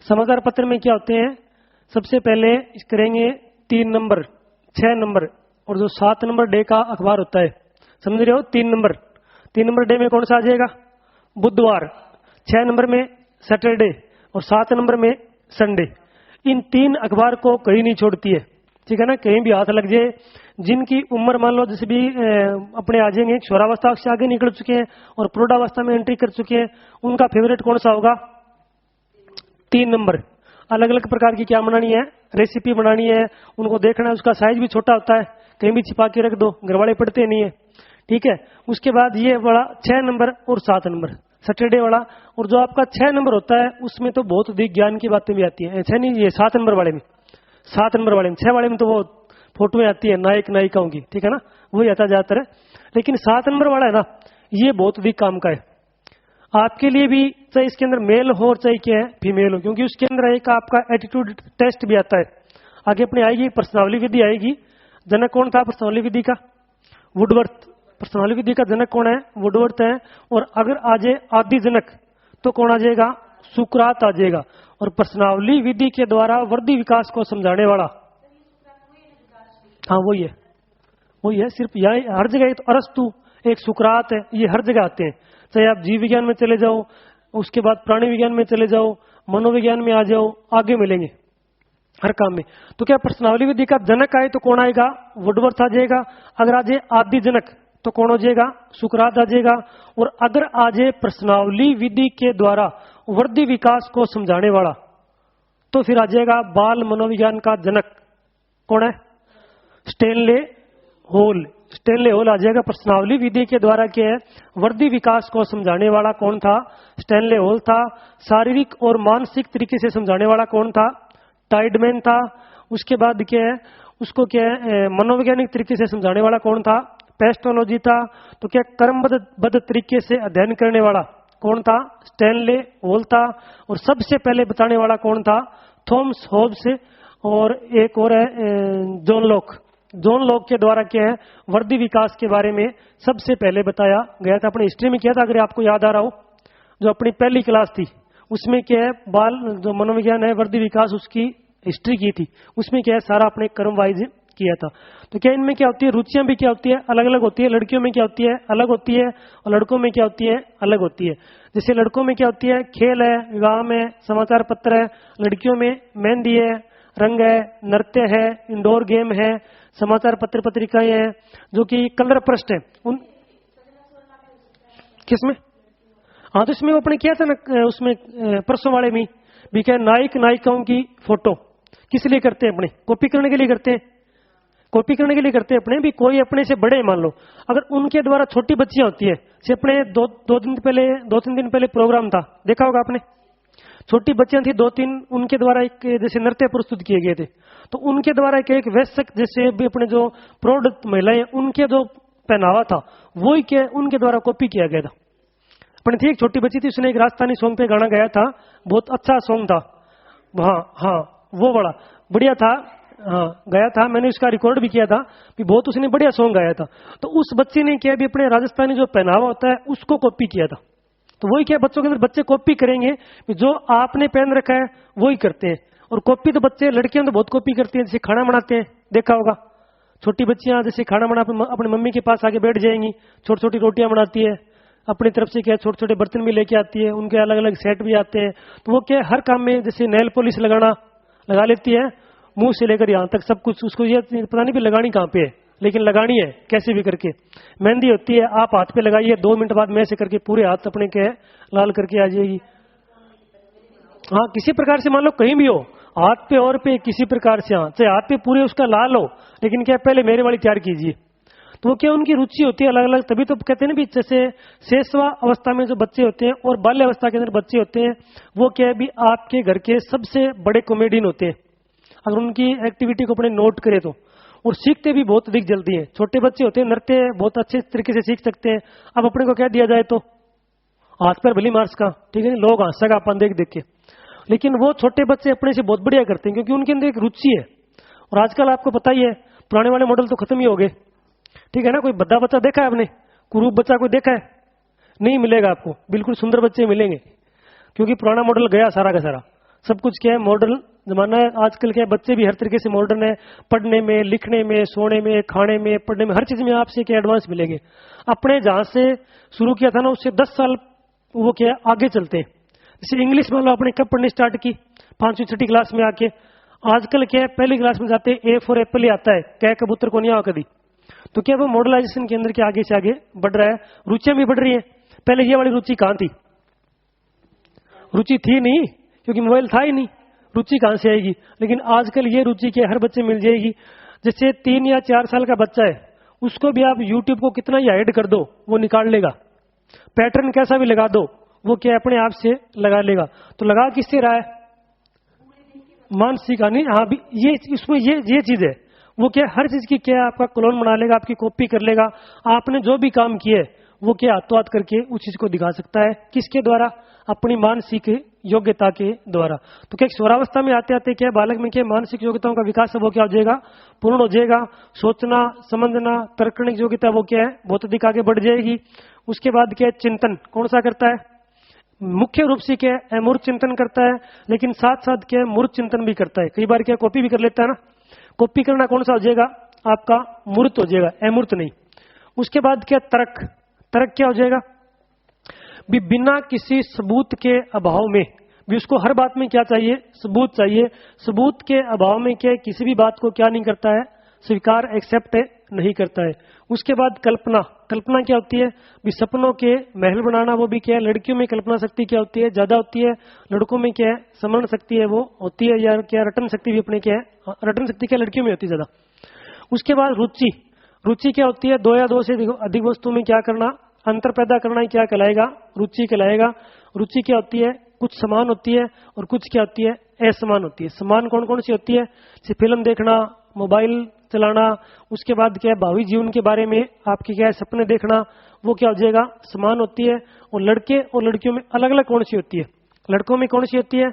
समाचार पत्र में क्या होते हैं, सबसे पहले करेंगे 3 नंबर 6 नंबर और जो 7 नंबर डे का अखबार होता है, समझ रहे हो। 3 नंबर डे में कौन सा आ जाएगा, बुधवार। 6 नंबर में सैटरडे और 7 नंबर में संडे। इन 3 अखबार को कहीं नहीं छोड़ती है, ठीक है ना, कहीं भी हाथ लग जाए। जिनकी उम्र मान लो जैसे भी अपने आ जाएंगे, किशोरावस्था से आगे निकल चुके हैं और प्रौढ़ावस्था में एंट्री कर चुके हैं, उनका फेवरेट कौन सा होगा, 3 नंबर। अलग अलग प्रकार की क्या बनानी है, रेसिपी बनानी है, उनको देखना है, उसका साइज भी छोटा होता है, कहीं भी छिपा के रख दो, घरवाले पढ़ते नहीं है, ठीक है। उसके बाद ये बड़ा 6 नंबर और 7 नंबर सैटरडे वाला। और जो आपका 6 नंबर होता है उसमें तो बहुत अधिक ज्ञान की बातें भी आती हैं, ऐसा नहीं, ये 7 नंबर वाले में, 7 नंबर वाले में, 6 वाले में तो वो फोटोएं आती है नायक नायिकाओं की, ठीक है ना, वही आता जाता है। लेकिन 7 नंबर वाला है ना, ये बहुत अधिक काम का है आपके लिए भी, चाहे इसके अंदर मेल हो और चाहे क्या है फीमेल हो, क्योंकि उसके अंदर एक आपका एटीट्यूड टेस्ट भी आता है। आगे अपने आएगी प्रश्नावली विधि आएगी। जनक कौन था प्रश्नावली विधि का, वुडवर्थ। प्रश्नावली विधि का जनक कौन है, वुडवर्थ है। और अगर आ जाए आदि जनक तो कौन आ जाएगा, सुकरात आ जाएगा। और प्रश्नावली विधि के द्वारा वृद्धि विकास को समझाने वाला, हाँ वही है, सिर्फ यहाँ हर जगह। एक तो अरस्तु, एक सुकरात है, ये हर जगह आते हैं। चाहे आप जीव विज्ञान में चले जाओ, उसके बाद प्राणी विज्ञान में चले जाओ, मनोविज्ञान में आ जाओ, आगे मिलेंगे हर काम में। तो क्या प्रश्नावली विधि का जनक आए तो कौन आएगा, वुडवर्थ आ जाएगा। अगर आ जाए आदि जनक तो कौन हो जाएगा, सुकरात आ जाएगा। और अगर आ जाए प्रश्नावली विधि के द्वारा वृद्धि विकास को समझाने वाला तो फिर आ जाएगा बाल मनोविज्ञान का जनक, कौन है, स्टेनले होल। स्टेनले होल आ जाएगा। प्रश्नावली विधि के द्वारा क्या है, वृद्धि विकास को समझाने वाला कौन था, स्टेनले होल था। शारीरिक और मानसिक तरीके से समझाने वाला कौन था, टाइडमैन था। उसके बाद क्या है, उसको क्या है मनोवैज्ञानिक तरीके से समझाने वाला कौन था, पेस्टोलॉजी था। तो क्या कर्मबद्ध तरीके से अध्ययन करने वाला कौन था, स्टेनले होल था। और सबसे पहले बताने वाला कौन था, थॉमस हॉब्स। और एक और है जॉन लॉक। जॉन लॉक के द्वारा क्या है, वृद्धि विकास के बारे में सबसे पहले बताया गया था। अपनी हिस्ट्री में किया था, अगर आपको याद आ रहा हो, जो अपनी पहली क्लास थी उसमें क्या है, बाल जो मनोविज्ञान है वृद्धि विकास, उसकी हिस्ट्री की थी। उसमें क्या है, सारा अपने क्रम वाइज किया था। तो क्या इनमें क्या होती है, रुचियां भी क्या होती है, अलग अलग होती है। लड़कियों में क्या होती है, अलग होती है, और लड़कों में क्या होती है, अलग होती है। जैसे लड़कों में क्या होती है, खेल है, विवाह में समाचार पत्र है। लड़कियों में मेहंदी है, रंग है, नृत्य है, इंडोर गेम है, समाचार पत्र पत्रिकाएं हैं, जो कि कलर पृष्ठ है उन किसमें। हाँ, तो इसमें वो अपने किया था ना, उसमें परसों वाले में भी क्या, नायक नायिकाओं की फोटो किस लिए करते हैं, अपने कॉपी करने के लिए करते हैं, कॉपी करने के लिए करते हैं अपने भी। कोई अपने से बड़े मान लो, अगर उनके द्वारा छोटी बच्चियां होती है, जैसे अपने दो तीन दिन पहले प्रोग्राम था, देखा होगा आपने, छोटी बच्चियां थी 2-3, उनके द्वारा एक जैसे नृत्य प्रस्तुत किए गए थे। तो उनके द्वारा एक वयस्क जैसे भी अपने जो प्रौढ़ महिलाएं, उनके जो पहनावा था वही क्या उनके द्वारा कॉपी किया गया था। अपने थी एक छोटी बच्ची थी, उसने एक राजस्थानी सॉन्ग पे गाना गाया था, बहुत अच्छा सॉन्ग था। हाँ वो बड़ा बढ़िया था, हाँ गाया था, मैंने उसका रिकॉर्ड भी किया था कि बहुत उसने बढ़िया सॉन्ग गाया था। तो उस बच्चे ने क्या भी अपने राजस्थानी जो पहनावा होता है उसको कॉपी किया था। तो वही क्या बच्चों के अंदर बच्चे कॉपी करेंगे, जो आपने पहन रखा है वही करते हैं। और कॉपी तो बच्चे लड़कियां तो बहुत कॉपी करती हैं, जैसे खाना बनाते हैं देखा होगा, छोटी बच्चियां जैसे खाना बना अपनी मम्मी के पास आके बैठ जाएंगी, छोटी छोटी रोटियां बनाती है अपनी तरफ से, क्या छोटे छोटे बर्तन भी लेके आती है, उनके अलग अलग सेट भी आते हैं। तो वो क्या हर काम में जैसे नेल पॉलिश लगा लेती है, मुंह से लेकर यहाँ तक सब कुछ, उसको ये पता नहीं भी लगानी कहाँ पे है, लेकिन लगानी है कैसे भी करके। मेहंदी होती है, आप हाथ पे लगाइए, 2 मिनट बाद मैं से करके पूरे हाथ अपने के लाल करके आ जाएगी। हाँ, किसी प्रकार से मान लो कहीं भी हो, हाथ पे और पे किसी प्रकार से, हाँ चाहे हाथ पे पूरे उसका लाल हो, लेकिन क्या पहले मेरे वाली तैयार कीजिए। तो वो क्या उनकी रुचि होती है अलग अलग, तभी तो कहते हैं ना भी, जैसे शेषवा अवस्था में जो बच्चे होते हैं और बाल्य अवस्था के अंदर बच्चे होते हैं, वो क्या है भी आपके घर के सबसे बड़े कॉमेडियन होते हैं अगर उनकी एक्टिविटी को अपने नोट करें तो। और सीखते भी बहुत अधिक जल्दी है। छोटे बच्चे होते हैं, नृत्य बहुत अच्छे तरीके से सीख सकते हैं। अब अपने को क्या दिया जाए तो हाथ पर भली मार्क्स का, ठीक है, लोग हंसेगा अपन देख देख के, लेकिन वो छोटे बच्चे अपने से बहुत बढ़िया करते हैं, क्योंकि उनके अंदर एक रुचि है। और आजकल आपको पता ही है, पुराने वाले मॉडल तो खत्म ही हो गए, ठीक है ना। कोई बद्दा बच्चा देखा है आपने, कुरूप बच्चा कोई देखा है? नहीं मिलेगा आपको, बिल्कुल सुंदर बच्चे मिलेंगे, क्योंकि पुराना मॉडल गया सारा का सारा। सब कुछ क्या है, मॉडर्न जमाना है आजकल। क्या है, बच्चे भी हर तरीके से मॉडर्न है, पढ़ने में, लिखने में, सोने में, खाने में, पढ़ने में, हर चीज में आपसे क्या एडवांस मिलेंगे। अपने जहां से शुरू किया था ना, उससे 10 साल वो क्या आगे चलते हैं। जैसे इंग्लिश मान लो आपने कब पढ़नी स्टार्ट की, 5वीं 6वीं क्लास में आके। आजकल क्या है, पहली क्लास में जाते ए फॉर एप्पल ही आता है, क्या कबूतर को नहीं आवा कभी। तो क्या वो मॉडर्नाइजेशन के अंदर के आगे से आगे बढ़ रहा है, रुचियां भी बढ़ रही है। पहले ये वाली रुचि कहां थी? रुचि थी नहीं, क्योंकि मोबाइल था ही नहीं, रुचि कहां से आएगी। लेकिन आजकल ये रुचि के हर बच्चे मिल जाएगी। जैसे 3 या 4 साल का बच्चा है, उसको भी आप यूट्यूब को कितना ही हाइड कर दो, वो निकाल लेगा। पैटर्न कैसा भी लगा दो, वो क्या अपने आप से लगा लेगा। तो लगा किससे रहा है? मानसिक नहीं, हाँ भी ये इसमें ये चीज है। वो क्या हर चीज की क्या आपका क्लोन बना लेगा, आपकी कॉपी कर लेगा। आपने जो भी काम किए वो क्या हाथों हाथ करके उस चीज को दिखा सकता है। किसके द्वारा? अपनी मानसिक योग्यता के द्वारा। तो क्या स्वरावस्था में आते आते क्या बालक में क्या मानसिक योग्यताओं का विकास है, वो क्या हो जाएगा? पूर्ण हो जाएगा। सोचना, समझना, तर्कणिक योग्यता वो क्या है, बहुत अधिक आगे बढ़ जाएगी। उसके बाद क्या है, चिंतन कौन सा करता है? मुख्य रूप से क्या है, अमूर्त चिंतन करता है, लेकिन साथ साथ क्या है, मूर्त चिंतन भी करता है। कई बार क्या कॉपी भी कर लेता है ना। कॉपी करना कौन सा हो जाएगा आपका? मूर्त हो जाएगा, अमूर्त नहीं। उसके बाद क्या, तर्क। तर्क क्या हो जाएगा? भी बिना किसी सबूत के अभाव में भी उसको हर बात में क्या चाहिए? सबूत चाहिए। सबूत के अभाव में क्या किसी भी बात को क्या नहीं करता है? स्वीकार, एक्सेप्ट नहीं करता है। उसके बाद कल्पना। कल्पना क्या होती है? भी सपनों के महल बनाना, वो भी क्या है, लड़कियों में कल्पना शक्ति क्या होती है? ज्यादा होती है। लड़कों में क्या है, स्मरण शक्ति है वो होती है, या क्या रटन शक्ति भी अपने क्या है, रटन शक्ति क्या लड़कियों में होती है ज्यादा। उसके बाद रुचि। रुचि क्या होती है? 2 या 2 से अधिक वस्तु में क्या करना, अंतर पैदा करना ही क्या कहलाएगा? रुचि कहलाएगा। रुचि क्या होती है? कुछ समान होती है और कुछ क्या होती है? असमान होती है। समान कौन कौन सी होती है? जैसे फिल्म देखना, मोबाइल चलाना। उसके बाद क्या है, भावी जीवन के बारे में आपके क्या है, सपने देखना, वो क्या हो जाएगा? समान होती है। और लड़के और लड़कियों में अलग अलग कौन सी होती है? लड़कों में कौन सी होती है?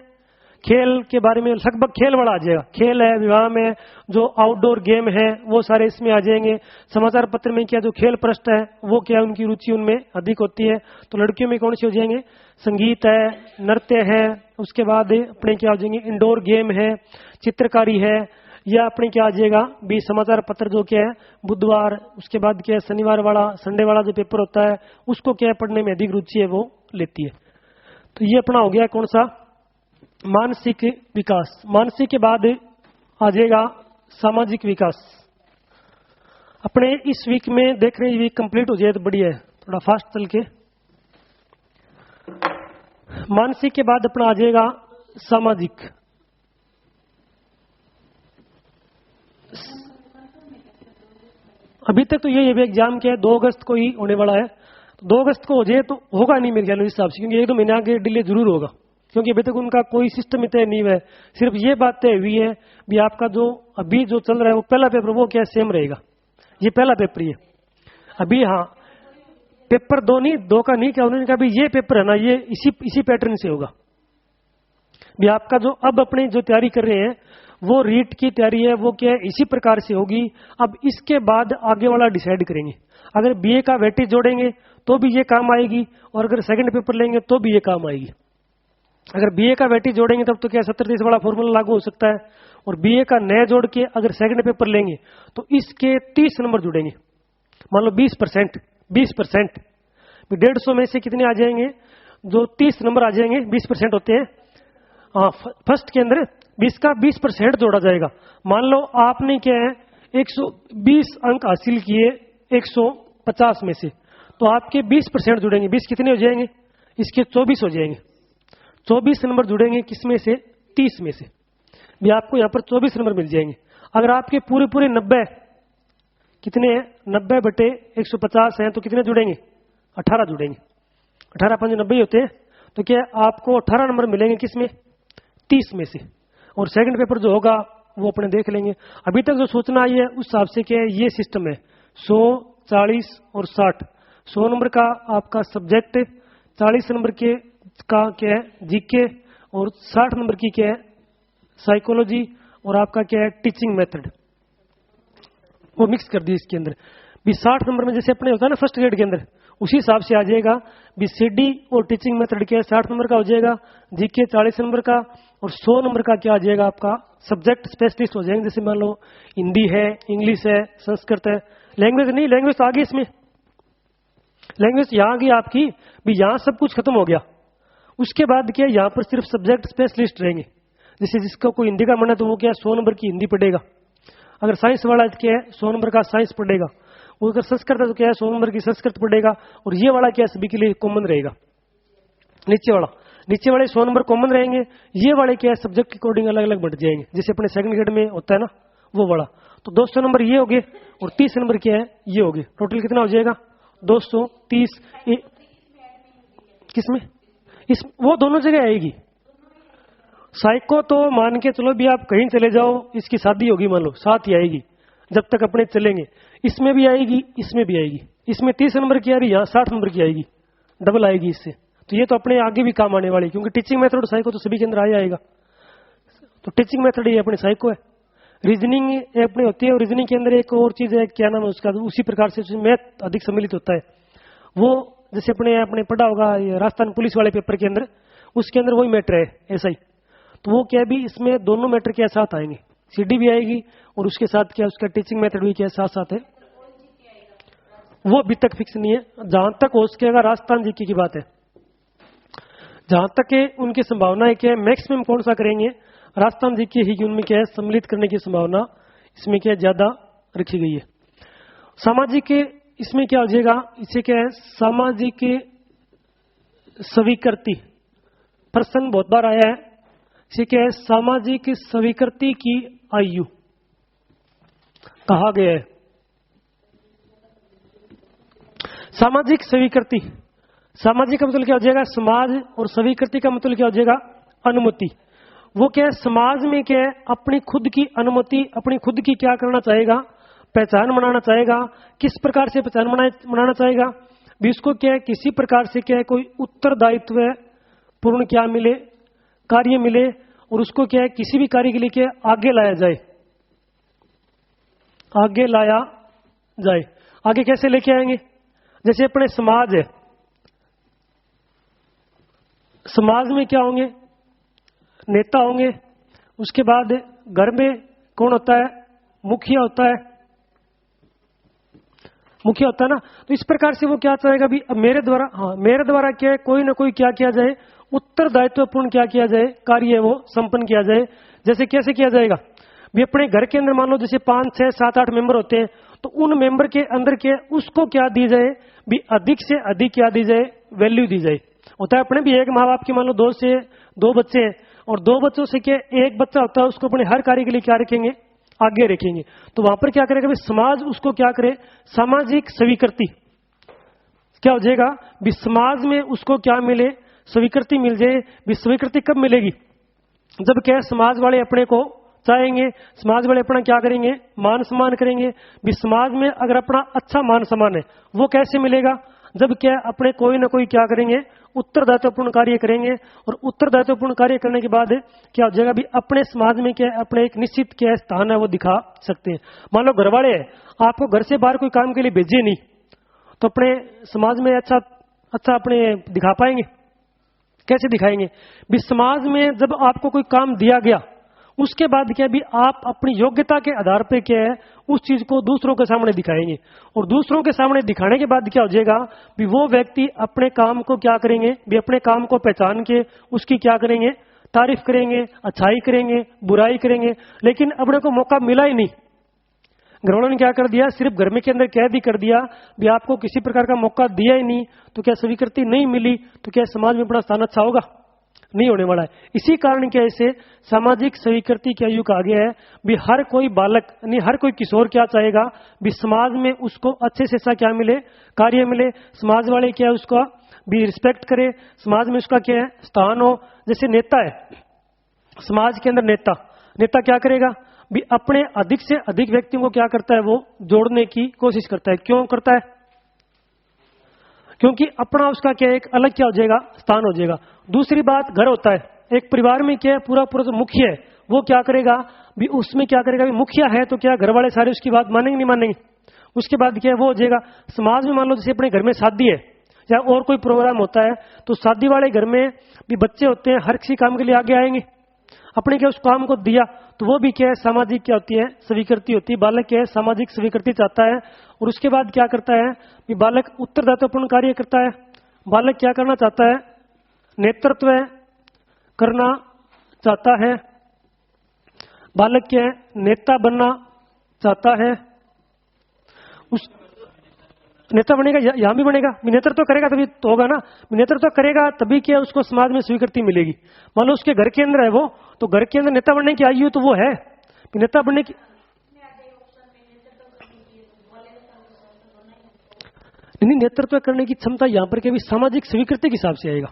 खेल के बारे में लगभग खेल वाला आ जाएगा। खेल है, विवाह में जो आउटडोर गेम है वो सारे इसमें आ जाएंगे। समाचार पत्र में क्या जो खेल पृष्ठ है वो क्या उनकी रुचि उनमें अधिक होती है। तो लड़कियों में कौन सी हो जाएंगे? संगीत है, नृत्य है। उसके बाद अपने क्या हो जाएंगे? इंडोर गेम है, चित्रकारी है, या अपने क्या आ जाएगा भी समाचार पत्र जो क्या है बुधवार, उसके बाद क्या है शनिवार वाला, संडे वाला जो पेपर होता है उसको क्या है पढ़ने में अधिक रुचि है वो लेती है। तो ये अपना हो गया कौन सा? मानसिक विकास। मानसिक के बाद आ जाएगा सामाजिक विकास। अपने इस वीक में देख रहे हैं, वीक कंप्लीट हो जाए तो बढ़िया है, थोड़ा फास्ट चल के। मानसिक के बाद अपना आ जाएगा सामाजिक। अभी तक तो ये एग्जाम क्या है 2 अगस्त को ही होने वाला है। 2 अगस्त को हो जाए तो होगा नहीं मेरे ख्याल हिसाब से, क्योंकि 1-2 महीने आगे डिले जरूर होगा, क्योंकि अभी तक उनका कोई सिस्टम तय नहीं है। सिर्फ ये बात तय हुई है भी आपका जो अभी जो चल रहा है वो पहला पेपर वो क्या सेम रहेगा। ये पहला पेपर ही है अभी। हाँ, पेपर 2 नहीं, 2 का नहीं, क्या उन्होंने कहा भी ये पेपर है ना, ये इसी पैटर्न से होगा भी। आपका जो अब अपने जो तैयारी कर रहे हैं वो रीट की तैयारी है, वो क्या है इसी प्रकार से होगी। अब इसके बाद आगे वाला डिसाइड करेंगे। अगर बीए का वेटेज जोड़ेंगे तो भी ये काम आएगी, और अगर सेकंड पेपर लेंगे तो भी ये काम आएगी। अगर बीए का वेटेज जोड़ेंगे तब तो क्या 70-30 वाला फॉर्मूला लागू हो सकता है, और बीए का नया जोड़ के अगर सेकंड पेपर लेंगे तो इसके 30 नंबर जुड़ेंगे। मान लो 20%, 20% 150 में से कितने आ जाएंगे, जो 30 नंबर आ जाएंगे, 20% होते हैं। हाँ, फर्स्ट के अंदर 20 का 20% जोड़ा जाएगा। मान लो आपने क्या है 120 अंक हासिल किए 150 में से, तो आपके 20% जुड़ेंगे। 20 कितने हो जाएंगे, इसके 24 हो जाएंगे। 24 नंबर जुड़ेंगे किसमें से, 30 में से भी आपको यहाँ पर 24 नंबर मिल जाएंगे। अगर आपके पूरे पूरे 90 कितने हैं, 90/150 हैं, तो कितने जुड़ेंगे, 18 जुड़ेंगे। 18 5 90 होते हैं, तो क्या आपको 18 नंबर मिलेंगे किसमें, 30 में से। और सेकंड पेपर जो होगा वो अपने देख लेंगे। अभी तक जो सूचना आई है उस हिसाब से क्या है, ये सिस्टम है 100, 40 और 60। 100 नंबर का आपका सब्जेक्ट, 40 नंबर के का क्या है जीके, और 60 नंबर की क्या है साइकोलॉजी, और आपका क्या है टीचिंग मेथड, वो मिक्स कर दी इसके अंदर। भी 60 नंबर में जैसे अपने होता है ना फर्स्ट ग्रेड के अंदर, उसी हिसाब से आ जाएगा। भी सीडी और टीचिंग मेथड क्या है 60 नंबर का हो जाएगा, जीके 40 नंबर का, और 100 नंबर का क्या आ जाएगा आपका सब्जेक्ट स्पेशलिस्ट हो जाएंगे। जैसे मान लो हिंदी है, इंग्लिश है, संस्कृत है। लैंग्वेज नहीं, लैंग्वेज तो आगे, इसमें लैंग्वेज यहाँ आ गई आपकी, भी यहाँ सब कुछ खत्म हो गया। उसके बाद क्या यहाँ पर सिर्फ सब्जेक्ट स्पेशलिस्ट रहेंगे। जैसे जिसका कोई हिंदी का मन है तो वो क्या 100 नंबर की हिंदी पढ़ेगा। अगर साइंस वाला क्या है 100 नंबर का साइंस पढ़ेगा। वो अगर संस्कृत है तो क्या है 100 नंबर की संस्कृत पढ़ेगा। और ये वाला क्या सभी के लिए कॉमन रहेगा, नीचे वाले 100 नंबर कॉमन रहेंगे। ये वाले क्या है सब्जेक्ट के अकॉर्डिंग अलग अलग बढ़ जाएंगे, जैसे अपने सेकंड ग्रेड में होता है ना वो वाला। तो 200 नंबर ये हो गए, और 30 नंबर क्या है ये हो गए। टोटल कितना हो जाएगा 230। किसमें, इस वो दोनों जगह आएगी। साइको तो मान के चलो भी आप कहीं चले जाओ, इसकी शादी होगी मान लो, साथ ही आएगी जब तक अपने चलेंगे। इसमें भी आएगी, इसमें भी आएगी। इसमें 30 नंबर की आ रही है, यहाँ 60 नंबर की आएगी, डबल आएगी इससे। तो ये तो अपने आगे भी काम आने वाली, क्योंकि टीचिंग मेथड साइको तो सभी के अंदर आएगा। तो टीचिंग मेथड ये अपने साइको है। रीजनिंग अपने होती है, और रीजनिंग के अंदर एक और चीज है, क्या नाम है उसका, उसी प्रकार से मैथ अधिक सम्मिलित होता है। वो जैसे अपने पढ़ा होगा ये राजस्थान पुलिस वाले पेपर के अंदर, उसके अंदर वही मैटर है ऐसा ही। तो वो क्या भी इसमें दोनों मैटर के साथ आएंगे, सीडी भी आएगी और उसके साथ क्या उसका टीचिंग मेथड भी क्या साथ साथ है। वो अभी तक फिक्स नहीं है। जहां तक हो सकेगा राजस्थान जीके की बात है, जहां तक है उनकी संभावना है क्या मैक्सिमम कौन सा करेंगे राजस्थान जीके ही, उनमें क्या है सम्मिलित करने की संभावना इसमें क्या ज्यादा रखी गई है। सामाजिक इसमें क्या हो जाएगा, इसे क्या है सामाजिक स्वीकृति, प्रश्न बहुत बार आया है। इसे क्या है सामाजिक स्वीकृति की आयु कहा गया है। सामाजिक स्वीकृति, सामाजिक का मतलब क्या हो जाएगा समाज, और स्वीकृति का मतलब क्या हो जाएगा अनुमति। वो क्या है समाज में क्या है अपनी खुद की अनुमति, अपनी खुद की क्या करना चाहेगा, पहचान बनाना चाहेगा। किस प्रकार से पहचान बनाना चाहेगा भी, उसको क्या है किसी प्रकार से क्या है कोई उत्तरदायित्व पूर्ण क्या मिले, कार्य मिले, और उसको क्या है किसी भी कार्य के लिए क्या आगे लाया जाए, आगे लाया जाए। आगे कैसे लेके आएंगे, जैसे अपने समाज है, समाज में क्या होंगे नेता होंगे। उसके बाद घर में कौन होता है, मुखिया होता है, मुखिया होता है ना। तो इस प्रकार से वो क्या चाहेगा भी अब मेरे द्वारा, हाँ मेरे द्वारा क्या है कोई ना कोई क्या किया जाए, उत्तरदायित्वपूर्ण क्या किया जाए, कार्य वो संपन्न किया जाए। जैसे कैसे किया जाएगा भी, अपने घर के अंदर मान लो जैसे 5 6 7 8 मेंबर होते हैं, तो उन मेंबर के अंदर के उसको क्या दी जाए भी, अधिक से अधिक क्या दी जाए, वैल्यू दी जाए। होता है अपने भी एक माँ बाप के मान लो 2 से 2 बच्चे हैं, और 2 बच्चों से क्या एक बच्चा होता है, उसको अपने हर कार्य के लिए क्या रखेंगे, आगे रखेंगे। तो वहां पर क्या करेगा भी समाज उसको क्या करे, सामाजिक स्वीकृति क्या हो जाएगा भी, समाज में उसको क्या मिले, स्वीकृति मिल जाए। भी स्वीकृति कब मिलेगी, जब क्या समाज वाले अपने को चाहेंगे, समाज वाले अपना क्या करेंगे, मान सम्मान करेंगे। भी समाज में अगर अपना अच्छा मान सम्मान है, वो कैसे मिलेगा, जब क्या अपने कोई ना कोई क्या करेंगे, उत्तरदायित्वपूर्ण कार्य करेंगे। और उत्तरदायित्वपूर्ण कार्य करने के बाद क्या हो जाएगा भी, अपने समाज में क्या अपने एक निश्चित क्या स्थान है वो दिखा सकते हैं। मान लो घर वाले आपको घर से बाहर कोई काम के लिए भेजे नहीं, तो अपने समाज में अच्छा अपने दिखा पाएंगे? कैसे दिखाएंगे? भी समाज में जब आपको कोई काम दिया गया, उसके बाद क्या भी आप अपनी योग्यता के आधार पे क्या है उस चीज को दूसरों के सामने दिखाएंगे, और दूसरों के सामने दिखाने के बाद क्या हो जाएगा भी वो व्यक्ति अपने काम को क्या करेंगे भी अपने काम को पहचान के उसकी क्या करेंगे, तारीफ करेंगे, अच्छाई करेंगे, बुराई करेंगे। लेकिन अपने को मौका मिला ही नहीं, घरवालों ने क्या कर दिया, सिर्फ घर में के अंदर कैद ही कर दिया भी आपको किसी प्रकार का मौका दिया ही नहीं, तो क्या स्वीकृति नहीं मिली तो क्या समाज में बड़ा स्थान अच्छा होगा? नहीं होने वाला है। इसी कारण क्या इसे सामाजिक स्वीकृति के आयु कहा गया है। भी हर कोई बालक यानी हर कोई किशोर क्या चाहेगा भी समाज में उसको अच्छे से अच्छा क्या मिले, कार्य मिले, समाज वाले क्या है उसका भी रिस्पेक्ट करे, समाज में उसका क्या है स्थान हो। जैसे नेता है, समाज के अंदर नेता क्या करेगा भी अपने अधिक से अधिक व्यक्तियों को क्या करता है, वो जोड़ने की कोशिश करता है। क्यों करता है? क्योंकि अपना उसका क्या एक अलग क्या हो जाएगा, स्थान हो जाएगा। दूसरी बात, घर होता है, एक परिवार में क्या है पूरा जो मुखिया है वो क्या करेगा भी उसमें क्या करेगा भी मुखिया है तो क्या घर वाले सारे उसकी बात मानेंगे नहीं मानेंगे? उसके बाद क्या है वो हो जाएगा। समाज में मान लो जैसे अपने घर में शादी है या और कोई प्रोग्राम होता है, तो शादी वाले घर में भी बच्चे होते हैं, हर किसी काम के लिए आगे आएंगे। अपने क्या उस काम को दिया तो वो भी क्या है सामाजिक क्या होती है, स्वीकृति होती है। बालक क्या है सामाजिक स्वीकृति चाहता है, और उसके बाद क्या करता है कि बालक उत्तरदायित्वपूर्ण कार्य करता है। बालक क्या करना चाहता है, नेतृत्व करना चाहता है। बालक क्या है नेता बनना चाहता है। उस नेता बनेगा, यहां भी बनेगा, नेतृत्व करेगा तभी तो होगा ना। नेतृत्व करेगा तभी क्या उसको समाज में स्वीकृति मिलेगी। मान लो उसके घर के अंदर है वो, तो घर के अंदर नेता बनने की आयु तो वो है, नेता बनने की नहीं, नेतृत्व करने की क्षमता यहाँ पर क्या भी सामाजिक स्वीकृति के हिसाब से आएगा।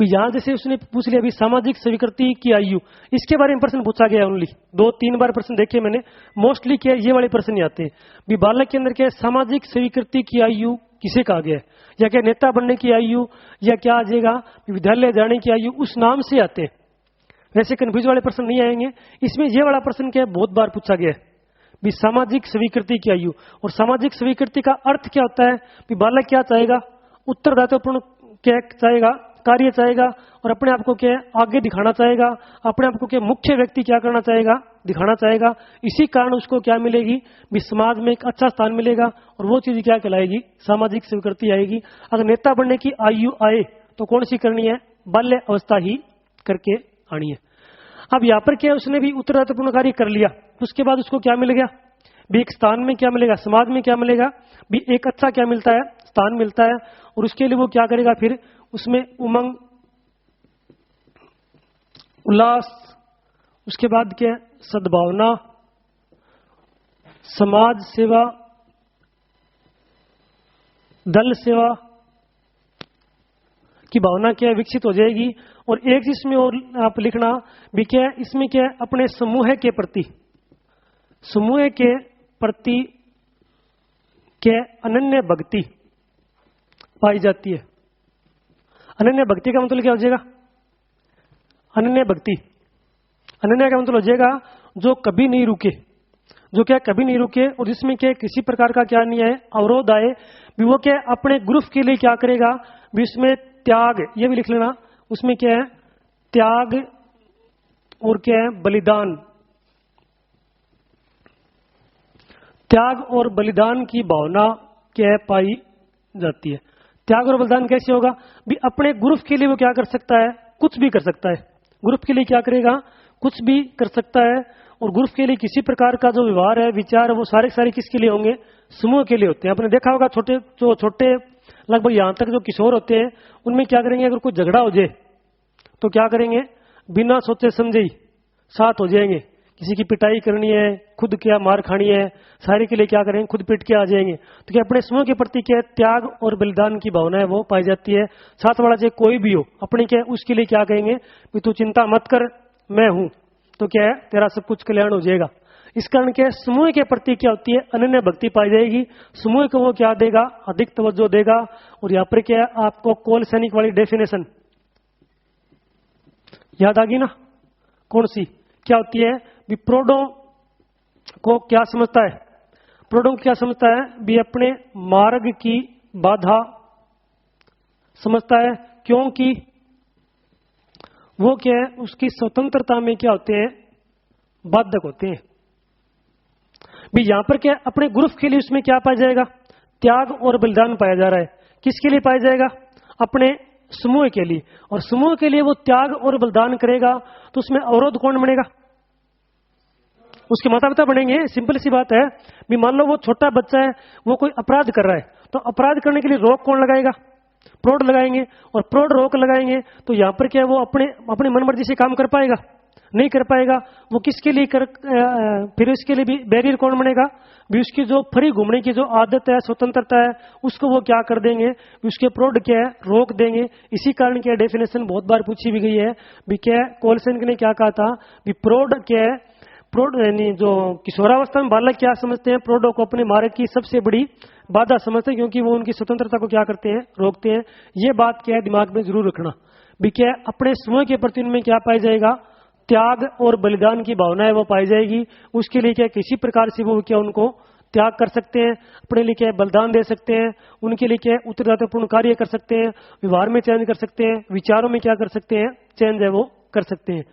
भी यहाँ जैसे उसने पूछ लिया भी सामाजिक स्वीकृति की आयु, इसके बारे में प्रश्न पूछा गया ओनली 2-3 बार प्रश्न देखे मैंने, मोस्टली क्या ये वाले प्रश्न ही आते हैं। भी बालक के अंदर क्या सामाजिक स्वीकृति की आयु किसे कहा गया है, या क्या नेता बनने की आयु, या क्या आ जाएगा विद्यालय जाने की आयु, उस नाम से आते हैं। वैसे कंफ्यूज वाले प्रश्न नहीं आएंगे। इसमें ये वाला प्रश्न क्या है बहुत बार पूछा गया है भी सामाजिक स्वीकृति की आयु। और सामाजिक स्वीकृति का अर्थ क्या होता है कि बालक क्या चाहेगा, उत्तरदायित्वपूर्ण क्या चाहेगा, कार्य चाहेगा, और अपने आप को क्या आगे दिखाना चाहेगा, अपने आप को क्या मुख्य व्यक्ति क्या करना चाहेगा, दिखाना चाहेगा। इसी कारण उसको क्या मिलेगी भी समाज में एक अच्छा स्थान मिलेगा, और वो चीज क्या कहलाएगी, सामाजिक स्वीकृति आएगी। अगर नेता बनने की आयु आए तो कौन सी करनी है, बाल्य अवस्था ही करके आनी है। अब यहाँ पर क्या उसने भी उत्तरदायित्वपूर्ण कार्य कर लिया, उसके बाद उसको क्या मिल गया भी एक स्थान में क्या मिलेगा, समाज में क्या मिलेगा भी एक अच्छा क्या मिलता है, स्थान मिलता है। और उसके लिए वो क्या करेगा फिर उसमें उमंग, उल्लास, उसके बाद क्या सद्भावना, समाज सेवा, दल सेवा की भावना क्या विकसित हो जाएगी। और एक जिसमें और आप लिखना भी क्या है, इसमें क्या है अपने समूह के प्रति क्या अनन्य भक्ति पाई जाती है। अनन्य भक्ति का मतलब क्या हो जाएगा, अनन्य का मतलब हो जाएगा जो कभी नहीं रुके, जो क्या कभी नहीं रुके, और जिसमें क्या किसी प्रकार का क्या नहीं है अवरोध आए भी वो क्या अपने ग्रुप के लिए क्या करेगा भी उसमें त्याग, ये भी लिख लेना, उसमें क्या है त्याग और क्या है बलिदान, त्याग और बलिदान की भावना क्या है पाई जाती है। त्याग और बलिदान कैसे होगा भी अपने ग्रुप के लिए वो क्या कर सकता है, कुछ भी कर सकता है। ग्रुप के लिए क्या करेगा, कुछ भी कर सकता है। और ग्रुप के लिए किसी प्रकार का जो व्यवहार है, विचार है, वो सारे किसके लिए होंगे, समूह के लिए होते हैं। आपने देखा होगा छोटे लगभग यहाँ तक जो किशोर होते हैं उनमें क्या करेंगे, अगर कोई झगड़ा हो जाए तो क्या करेंगे, बिना सोचे समझे ही साथ हो जाएंगे। किसी की पिटाई करनी है, खुद क्या मार खानी है, सारे के लिए क्या करेंगे, खुद पिट के आ जाएंगे। तो क्या अपने समूह के प्रति क्या त्याग और बलिदान की भावना है वो पाई जाती है। साथ वाला चाहे कोई भी हो, अपने क्या उसके लिए क्या कहेंगे कि तू चिंता मत कर, मैं हूं, तो क्या है तेरा सब कुछ कल्याण हो जाएगा। इस कारण क्या समूह के प्रति क्या होती है, अनन्य भक्ति पाई जाएगी। समूह को वो क्या देगा, अधिक तवज्जो देगा। और यहाँ पर क्या है आपको कोल सैनिक वाली डेफिनेशन याद आ गई ना, कौन सी क्या होती है भी प्रोडो को क्या समझता है, प्रोडो क्या समझता है भी अपने मार्ग की बाधा समझता है, क्योंकि वो क्या है, उसकी स्वतंत्रता में क्या होते हैं, बाधक होते हैं। भी यहां पर क्या अपने ग्रुप के लिए उसमें क्या पाया जाएगा, त्याग और बलिदान पाया जा रहा है। किसके लिए पाया जाएगा, अपने समूह के लिए। और समूह के लिए वो त्याग और बलिदान करेगा तो उसमें अवरोध कौन बनेगा, उसके माता पिता बनेंगे। सिंपल सी बात है। भी मान लो वो छोटा बच्चा है, वो कोई अपराध कर रहा है, तो अपराध करने के लिए रोक कौन लगाएगा, प्रौढ़ लगाएंगे। और प्रौढ़ रोक लगाएंगे तो यहां पर क्या है, वो अपने मनमर्जी से काम कर पाएगा, नहीं कर पाएगा। वो किसके लिए फिर इसके लिए भी बैरियर कौन बनेगा, भी उसकी जो फ्री घूमने की जो आदत है, स्वतंत्रता है, उसको वो क्या कर देंगे, उसके प्रौढ़ क्या है, रोक देंगे। इसी कारण क्या डेफिनेशन बहुत बार पूछी भी गई है। भी क्या कोलसेन ने क्या कहा था, भी प्रौढ़ क्या है, प्रौढ़ यानी जो किशोरावस्था में बालक क्या समझते हैं, प्रौढ़ों को अपने मार्ग की सबसे बड़ी बाधा समझते हैं, क्योंकि वो उनकी स्वतंत्रता को क्या करते हैं, रोकते हैं। ये बात क्या है दिमाग में जरूर रखना। भी क्या अपने समूह के प्रति उनमें क्या पाया जाएगा, त्याग और बलिदान की भावना है वो पाई जाएगी। उसके लिए क्या किसी प्रकार से वो क्या उनको त्याग कर सकते हैं, अपने लिए क्या बलिदान दे सकते हैं, उनके लिए क्या उत्तरदायित्वपूर्ण कार्य कर सकते हैं, व्यवहार में चेंज कर सकते हैं, विचारों में क्या कर सकते हैं, चेंज है वो कर सकते हैं।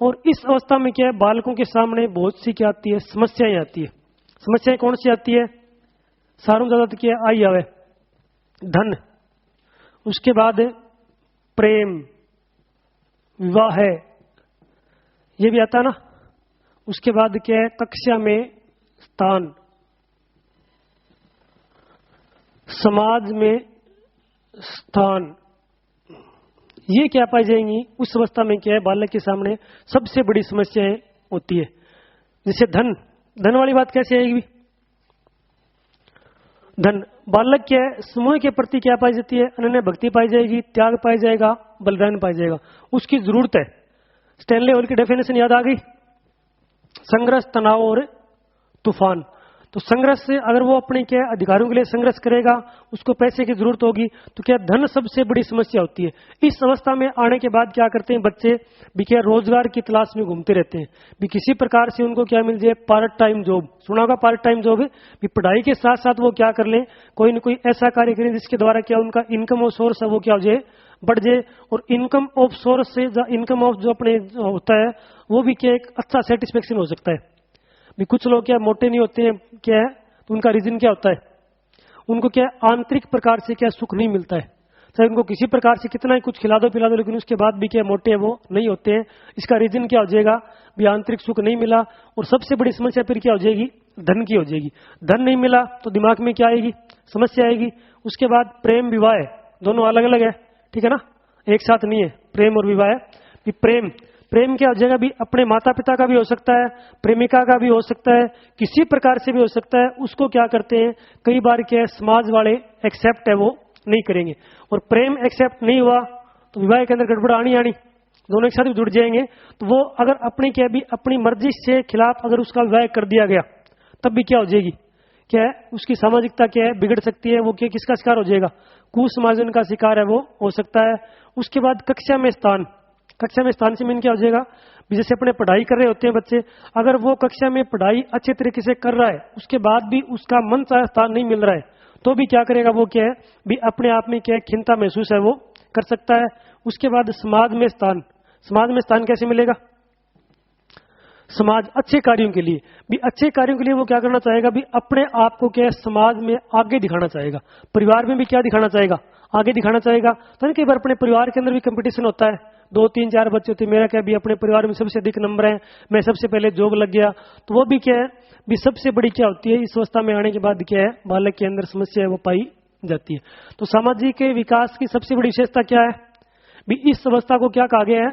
और इस अवस्था में क्या है, बालकों के सामने बहुत सी क्या आती है, समस्याएं आती है। समस्याएं कौन सी आती है, सारों ज्यादा तो क्या आई आवे, धन, उसके बाद प्रेम, विवाह है, ये भी आता ना। उसके बाद क्या है, कक्षा में स्थान, समाज में स्थान, ये क्या पाई जाएंगी। उस अवस्था में क्या है, बालक के सामने सबसे बड़ी समस्याएं होती है। जैसे धन वाली बात कैसे आएगी, धन, बालक क्या है, समूह के प्रति क्या पाई जाती है, अनन्य भक्ति पाई जाएगी, त्याग पाई जाएगा, बलिदान पाई जाएगा, उसकी जरूरत है। स्टैनले हॉल की डेफिनेशन याद आ गई, संघर्ष, तनाव और तूफान। तो संघर्ष से अगर वो अपने क्या अधिकारों के लिए संघर्ष करेगा, उसको पैसे की जरूरत होगी, तो क्या धन सबसे बड़ी समस्या होती है। इस अवस्था में आने के बाद क्या करते हैं बच्चे भी, क्या रोजगार की तलाश में घूमते रहते हैं। भी किसी प्रकार से उनको क्या मिल जाए, पार्ट टाइम जॉब, सुना होगा पार्ट टाइम जॉब है। भी पढ़ाई के साथ साथ वो क्या कर लें, कोई न कोई ऐसा कार्य करें जिसके द्वारा क्या उनका इनकम और सोर्स है वो क्या हो जाए, बढ़ जाए। और इनकम ऑफ सोर्स से इनकम ऑफ जो अपने होता है वो भी क्या एक अच्छा सेटिस्फेक्शन हो सकता है। भी कुछ लोग क्या मोटे नहीं होते हैं, क्या है, तो उनका रीजन क्या होता है, उनको क्या आंतरिक प्रकार से क्या सुख नहीं मिलता है। चाहे उनको किसी प्रकार से कितना ही कुछ खिला दो पिला दो, लेकिन उसके बाद भी क्या मोटे है वो नहीं होते हैं। इसका रीजन क्या हो जाएगा, भी आंतरिक सुख नहीं मिला। और सबसे बड़ी समस्या फिर क्या हो जाएगी, धन की हो जाएगी। धन नहीं मिला तो दिमाग में क्या आएगी, समस्या आएगी। उसके बाद प्रेम, विवाह, दोनों अलग अलग है, ठीक है ना, एक साथ नहीं है प्रेम और विवाह। प्रेम क्या हो जाएगा, भी अपने माता पिता का भी हो सकता है, प्रेमिका का भी हो सकता है, किसी प्रकार से भी हो सकता है। उसको क्या करते हैं, कई बार क्या समाज वाले एक्सेप्ट है वो नहीं करेंगे। और प्रेम एक्सेप्ट नहीं हुआ तो विवाह के अंदर गड़बड़ आनी, दोनों एक साथ भी जुड़ जाएंगे। तो वो अगर अपनी क्या भी अपनी मर्जी से खिलाफ अगर उसका विवाह कर दिया गया, तब भी क्या हो जाएगी, क्या है उसकी सामाजिकता क्या है, बिगड़ सकती है। वो क्या किसका शिकार हो जाएगा, कुसमार्जन का शिकार है वो हो सकता है। उसके बाद कक्षा में स्थान से मीन क्या हो जाएगा, जैसे अपने पढ़ाई कर रहे होते हैं बच्चे, अगर वो कक्षा में पढ़ाई अच्छे तरीके से कर रहा है, उसके बाद भी उसका मन चाहे स्थान नहीं मिल रहा है, तो भी क्या करेगा, वो क्या है भी अपने आप में क्या खिन्नता महसूस है वो कर सकता है। उसके बाद समाज में स्थान कैसे मिलेगा, समाज अच्छे कार्यों के लिए भी, अच्छे कार्यों के लिए वो क्या करना चाहेगा, भी अपने आप को क्या समाज में आगे दिखाना चाहेगा। परिवार में भी क्या दिखाना चाहेगा, आगे दिखाना चाहेगा। तो कई बार अपने परिवार के अंदर भी कंपटीशन होता है, 2 3 4 बच्चे होते हैं, मेरा क्या भी अपने परिवार में सबसे अधिक नंबर है, मैं सबसे पहले जॉब लग गया। तो वो भी क्या है भी सबसे बड़ी क्या होती है, इस अवस्था में आने के बाद क्या है बालक के अंदर समस्या है वो पाई जाती है। तो सामाजिक विकास की सबसे बड़ी विशेषता क्या है भी, इस अवस्था को क्या कहा गया है,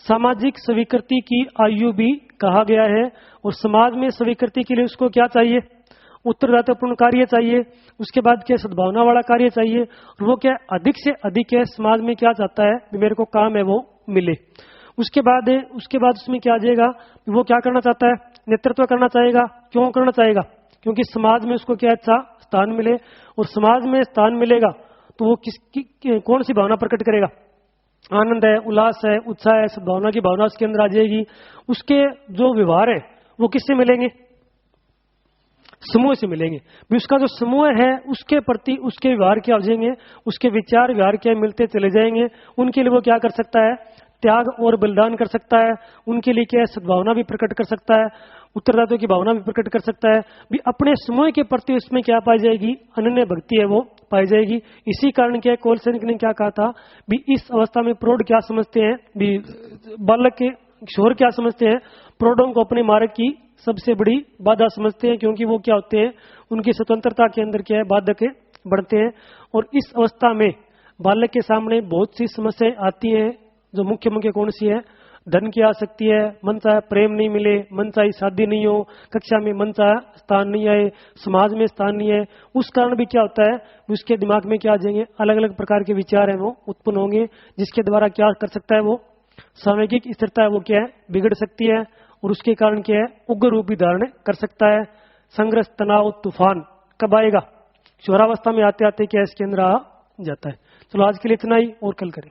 सामाजिक स्वीकृति की आयु भी कहा गया है। और समाज में स्वीकृति के लिए उसको क्या चाहिए, उत्तरदायित्वपूर्ण कार्य चाहिए। उसके बाद क्या सद्भावना वाला कार्य चाहिए। और वो क्या अधिक से अधिक है समाज में क्या चाहता है भी मेरे को काम है वो मिले। उसके बाद उसमें क्या आ जाएगा, वो क्या करना चाहता है, नेतृत्व करना चाहेगा। क्यों करना चाहेगा, क्योंकि समाज में उसको क्या अच्छा स्थान मिले। और समाज में स्थान मिलेगा तो वो कौन सी भावना प्रकट करेगा, आनंद है, उल्लास है, उत्साह है, सद्भावना की भावना उसके अंदर आ जाएगी। उसके जो व्यवहार है वो किससे मिलेंगे, समूह से मिलेंगे भी। उसका जो समूह है उसके प्रति उसके व्यवहार क्या हो जाएंगे, उसके विचार व्यवहार क्या मिलते चले जाएंगे। उनके लिए वो क्या कर सकता है, त्याग और बलिदान कर सकता है। उनके लिए क्या है, सद्भावना भी प्रकट कर सकता है, उत्तरदायित्व की भावना भी प्रकट कर सकता है भी। अपने समूह के प्रति उसमें क्या पाई जाएगी, अनन्य भक्ति है वो पाई जाएगी। इसी कारण क्या कोलसेनिक ने क्या कहा था भी, इस अवस्था में प्रौढ़ क्या समझते हैं भी, बालक के किशोर क्या समझते हैं, प्रौढ़ों को अपने मार्ग की सबसे बड़ी बाधा समझते हैं, क्योंकि वो क्या होते हैं, उनकी स्वतंत्रता के अंदर क्या है, बाधक बढ़ते हैं। और इस अवस्था में बालक के सामने बहुत सी समस्याएं आती हैं, जो मुख्य मुख्य कौन सी है, धन की आसक्ति है, मन चाहे प्रेम नहीं मिले, मन चाहे शादी नहीं हो, कक्षा में मन चाहे स्थान नहीं आए, समाज में स्थान नहीं है। उस कारण भी क्या होता है, उसके दिमाग में क्या आ जाएंगे, अलग अलग प्रकार के विचार है वो उत्पन्न होंगे, जिसके द्वारा क्या कर सकता है, वो सामयिक स्थिरता है वो क्या है, बिगड़ सकती है। और उसके कारण क्या है, उग्र रूप भी धारण कर सकता है। संघर्ष, तनाव, तूफान कब आएगा, किशोरावस्था में आते आते क्या इसके अंदर आ जाता है। चलो आज के लिए इतना ही, और कल करें।